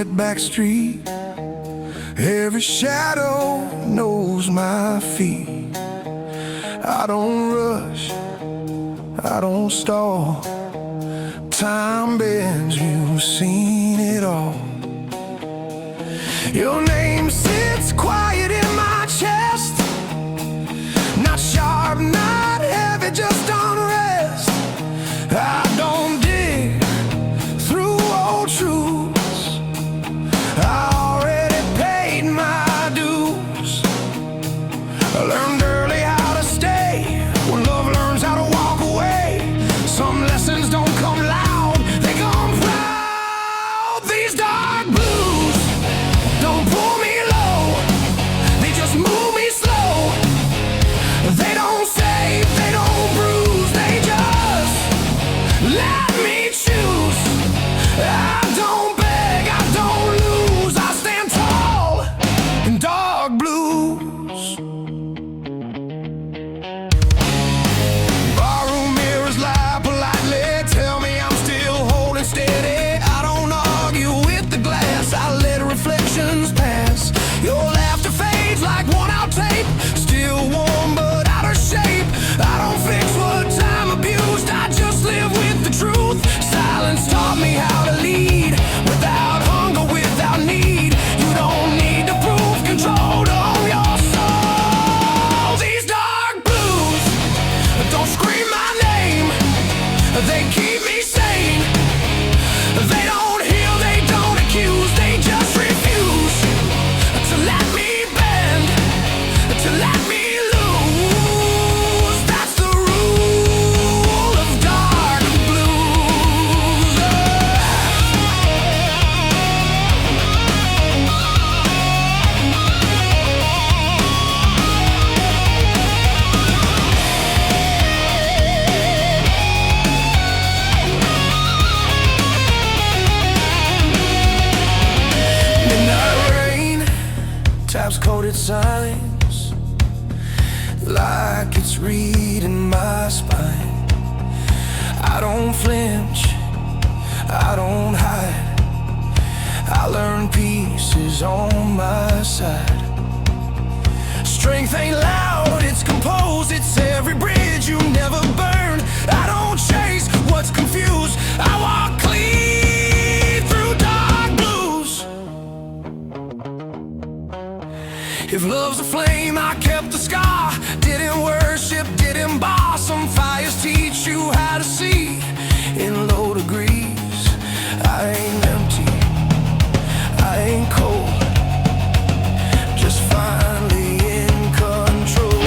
lit back street. Every shadow knows my feet. I don't rush, I don't stall. Time bends, you've seen it all. Your name sits quiet in my chest. Not sharp, not heavy, just unrest. I don't dig through old truths. I already paid my dues. I learned early how to stay when love learns how to walk away. Some lessons don't come loud, they come proud. These dark blues don't pull me low, they just move me slow. They don't save, they don't bruise, they just let me choose. I don't beg, I don't lose, I stand tall in dark blues. Barroom mirrors lie politely, tell me I'm still holding steady. I don't argue with the glass, I let reflections pass. Your laughter fades like worn-out tape, still warm but out of shape. I don't fix what time abused, I just live with the truth. Silence taught me how to lead, without hunger, without need. You don't need to prove control to own your soul. These dark blues don't scream my name, they keep me sane. They don't heal, they don't accuse, they just refuse to let me bend, to let me lose. That's the rule of dark blues. Midnight rain taps coated signs like it's reading my spine. I don't flinch, I don't hide. I learn peace is on my side. Strength ain't loud, it's composed, it's every bridge you never burned. I don't chase what's confused, I walk clean through dark blues. If love's a flame, I kept the scar. Didn't worship, didn't bar. Some fires teach you how to see in low degrees. I ain't empty, I ain't cold, just finally in control.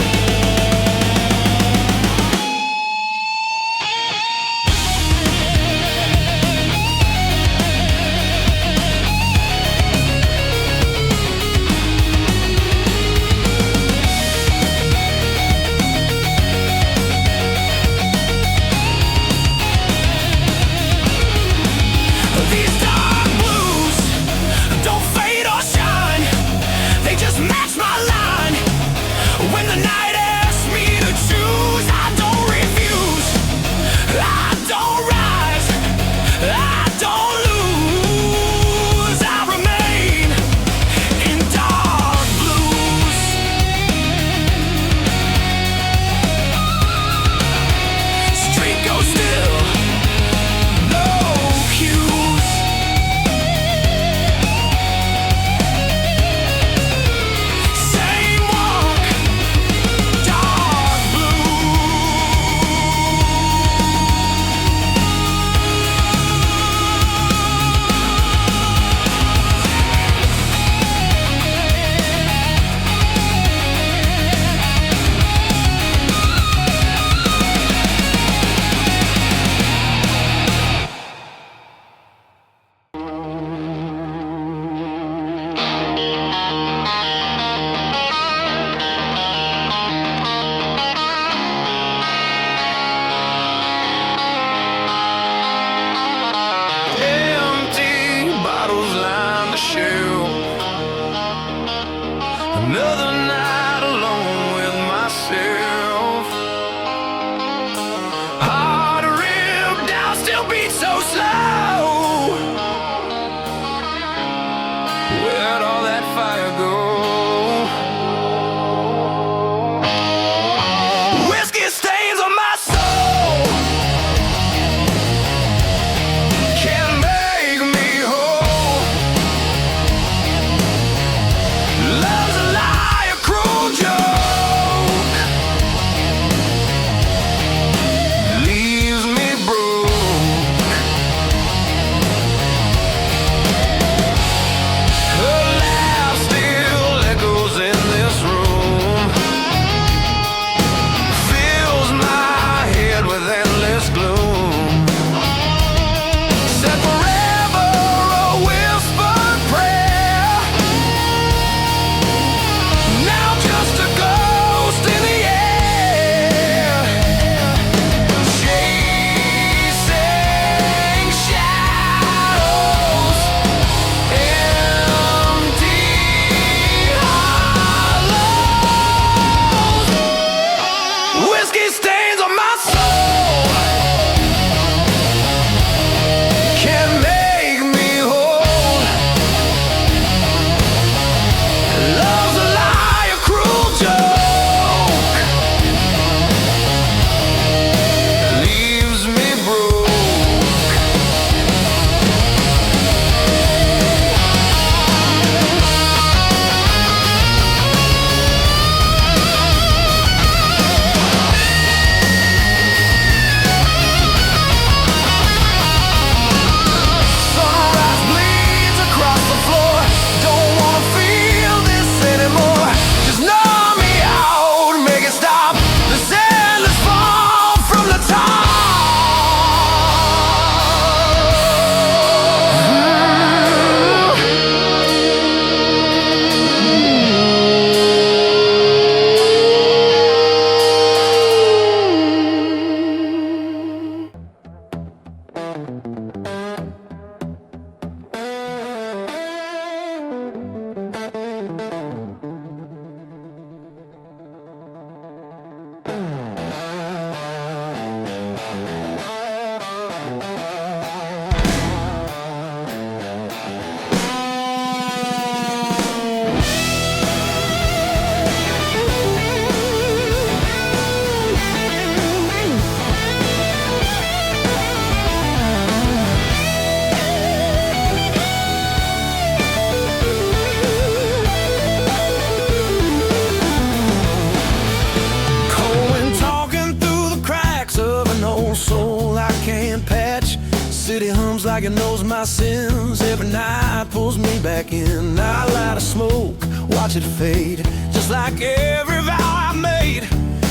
like it knows my sins. Every night pulls me back in. I light a smoke, watch it fade, just like every vow I made.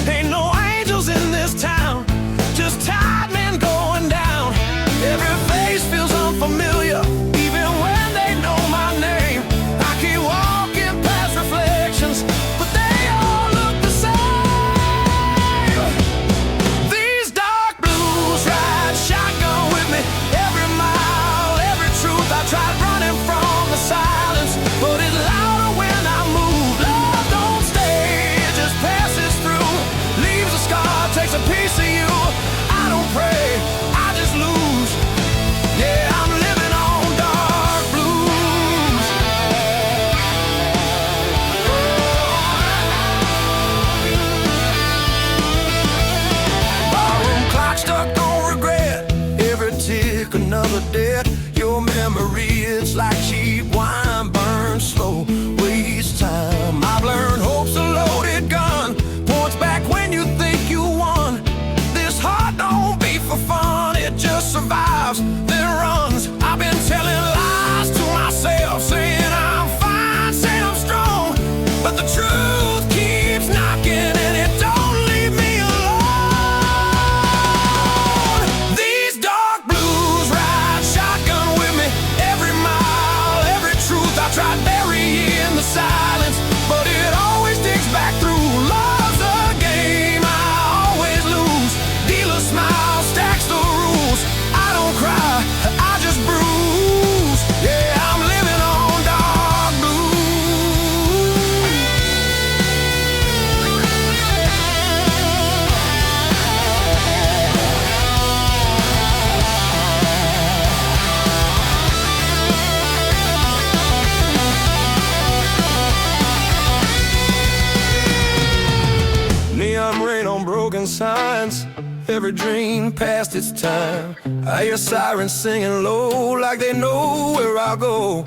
Ain't no angels in this town, just tired men going down. Every face feels unfamiliar, even when they know my name. I keep walking past reflections, but they all look the same. These dark blues ride shotgun with me every mile, every truth. I tried running from the silence, but it's louder when I move. Love don't stay, it just passes through, leaves a scar, takes a piece of you. I don't pray, I just lose. Yeah, I'm living on dark blues. Barroom clock stuck on regret, every tick another debt. Your memory, it's like cheap wine, burns slow, wastes time. I've learned hope's a loaded gun, points back when you think you won. This heart don't beat for fun, it just survives, then runs. I've been telling lies to myself, saying I'm fine, saying I'm strong, but the truth keeps knocking and it don't leave me alone. These dark blues ride shotgun with me every mile, every truth. I tried burying the silence, but it always digs back through. Love's a game, I always lose. Dealer smile, stacks the rules. I don't cry, I just bruise. Yeah, I'm living on dark blues. Neon rain on broken signs, every dream past its time. I hear sirens singing low, like they know where I'll go.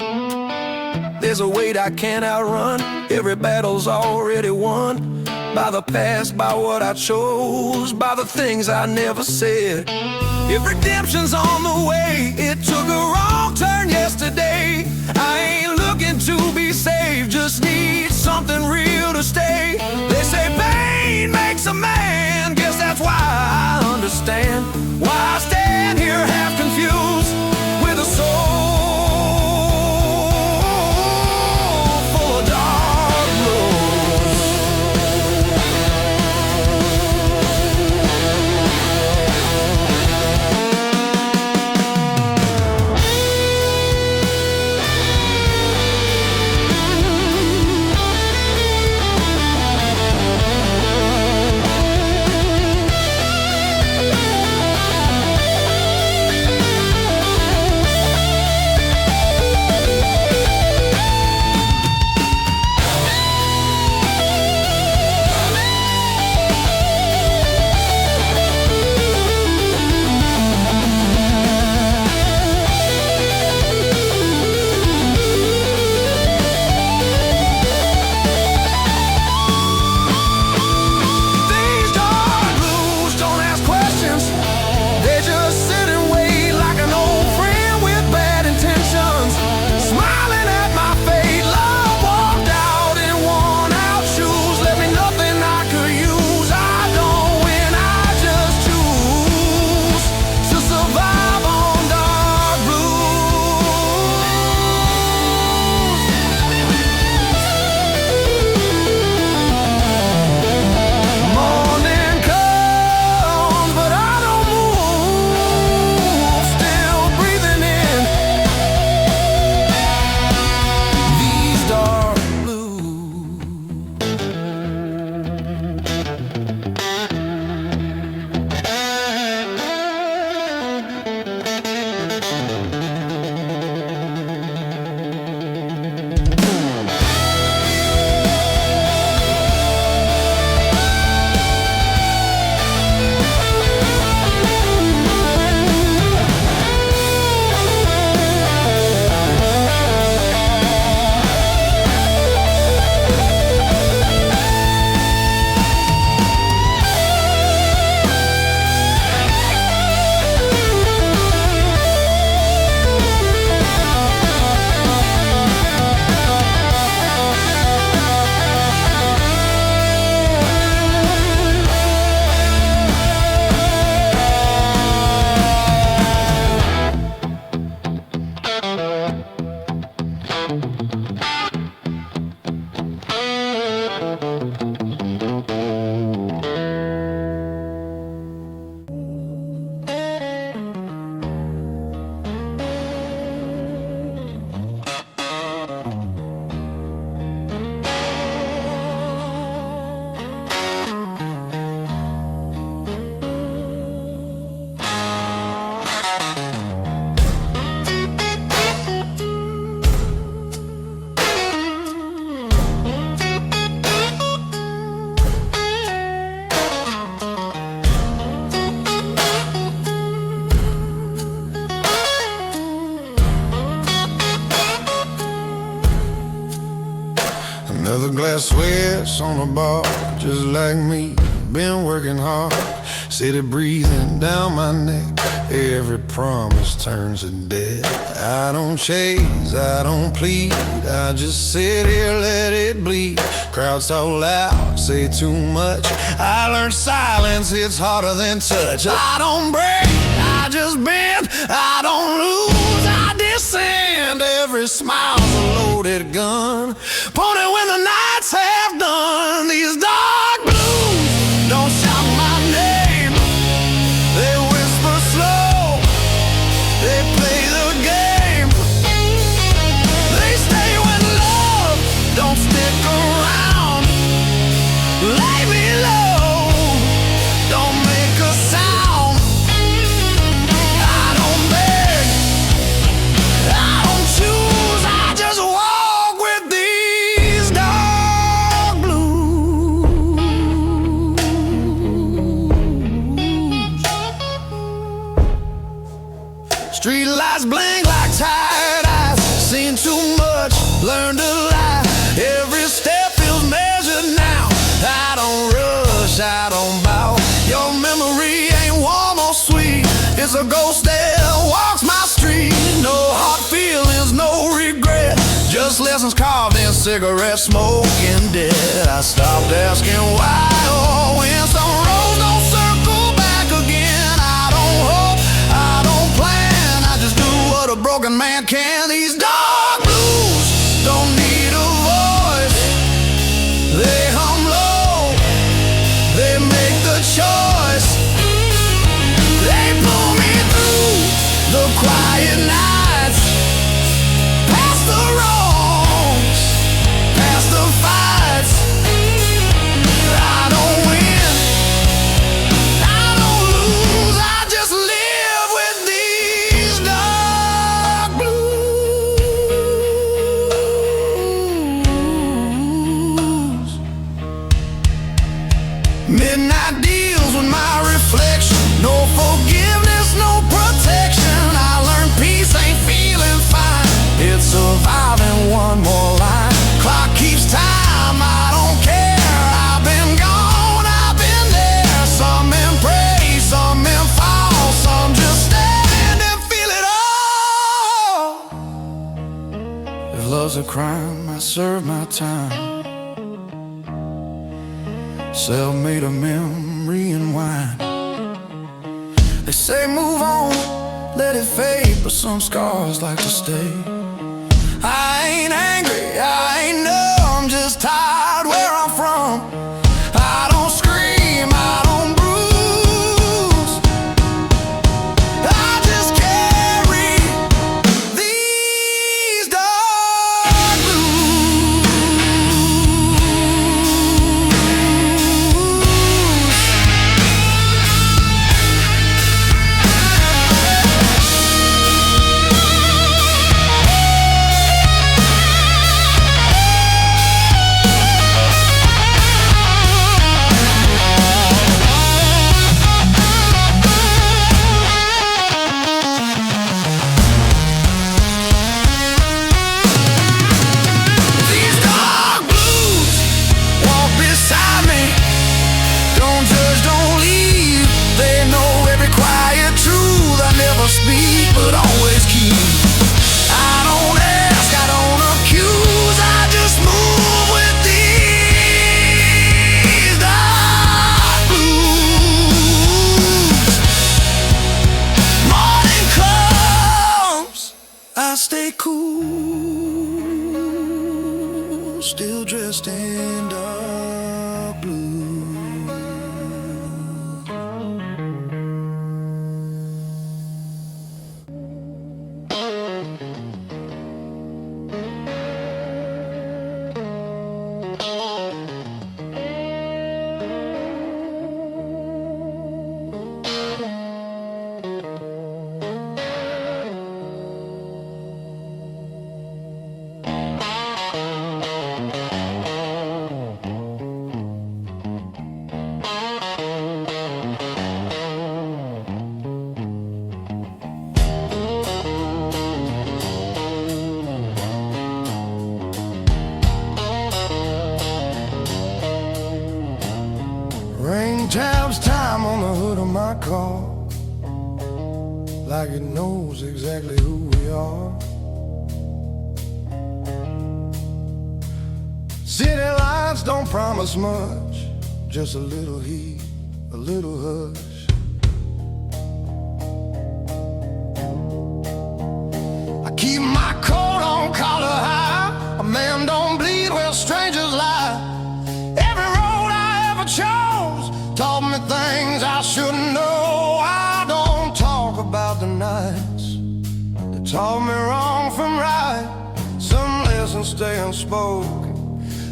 There's a weight I can't outrun, every battle's already won. By the past, by what I chose, by the things I never said. If redemption's on the way, it took a wrong turn yesterday. I ain't looking to be saved, just need something real to stay. They say pain makes a man, guess that's why I understand why I stand here half confused, with a soul full of dark blues. Leather glass sweats on the bar, just like me, been working hard. City breathing down my neck, every promise turns to debt. I don't chase, I don't plead, I just sit here, let it bleed. Crowds talk loud, say too much, I learned silence hits harder than touch. I don't break, I just bend, I don't lose, I descend. Every smile's a loaded gun, pointed when the night's half done. These dark blues don't shout my name, they whisper slow, they play the game. They stay when love don't stick around. Lay me low, don't make a sound. I don't beg, I don't choose, I just walk with these dark blues. Street lights blink like tired eyes, seen too much, learned to lie. Every step feels measured now, I don't rush, I don't bow. Your memory ain't warm or sweet, it's a ghost that walks my street. No hard feelings, no regret, just lessons carved in cigarette smoke and dead. I stopped asking why or when. Some roads don't circle back again. I don't hope, I don't plan, I just do what a broken man can. These dark blues don't need a voice, they hum low, they make the choice. They pull me through the quiet nights, past the wrongs, past the fights. I don't win, I don't lose, I just live with these dark blues. Midnight deals with my reflection, no forgiveness, no protection. I learned peace ain't feeling fine, it's surviving one more line. Clock keeps time, I don't care. I've been gone, I've been there. Some in praise, some in fall, some just stand and feel it all. If love's a crime, I serve my time. Self-made a memory and wine. They say move on, let it fade, but some scars like to stay. I ain't angry, I ain't numb, just tired where I'm from. I don't scream, I don't bruise, I just carry these dark blues. These dark blues walk beside me, don't judge, don't leave. They know every quiet truth I never speak, but always keep. I don't ask, I don't accuse, I just move with these dark blues. Morning comes, I stay cool, still dressed in dark blue. call, like it knows exactly who we are. City lights don't promise much, just a little heat, a little hush. I keep my coat on collar high, a man don't bleed where strangers lie. Every road I ever chose taught me things I shouldn't know. I don't talk about the nights that taught me wrong from right. Some lessons stay unspoken,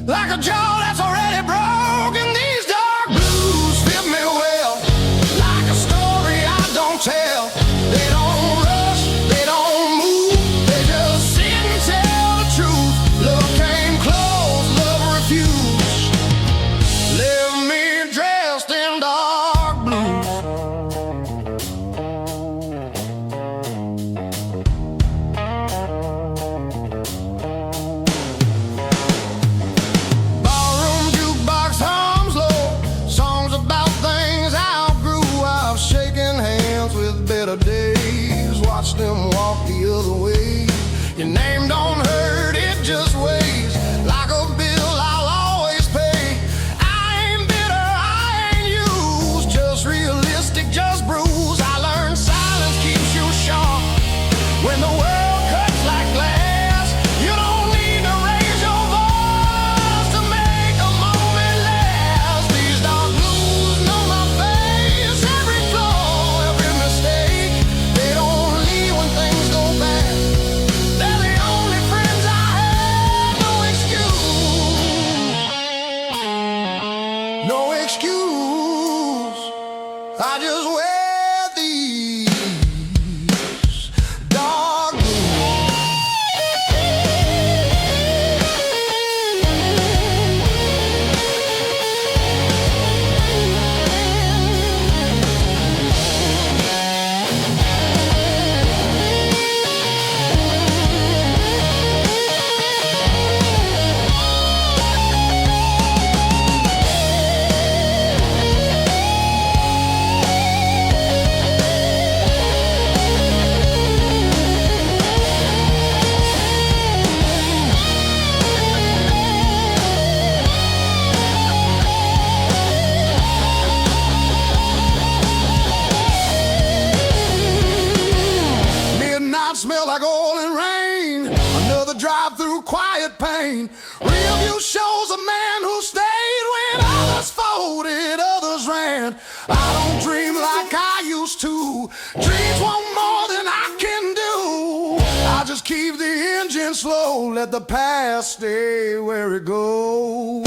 like a jaw that's already broken. These dark blues fit me well, like a story I don't tell. They don't rush, they don't move, they just sit and tell the truth. Love came close, love refused, left me dressed in dark blues. Days, watch them walk the other way. Your name don't hurt, it just weighs like a bill I'll always pay. I ain't bitter, I ain't used, just realistic, just bruised. I learned silence keeps you sharp when the world cuts like glass. You don't need to raise your voice to make a moment last. These dark blues know my face, every flaw, every mistake. No excuse, I just wear these dark smell like oil and rain, another drive through quiet pain. Real view shows a man who stayed when others folded, others ran. I don't dream like I used to, dreams want more than I can do. I just keep the engine slow, let the past stay where it goes.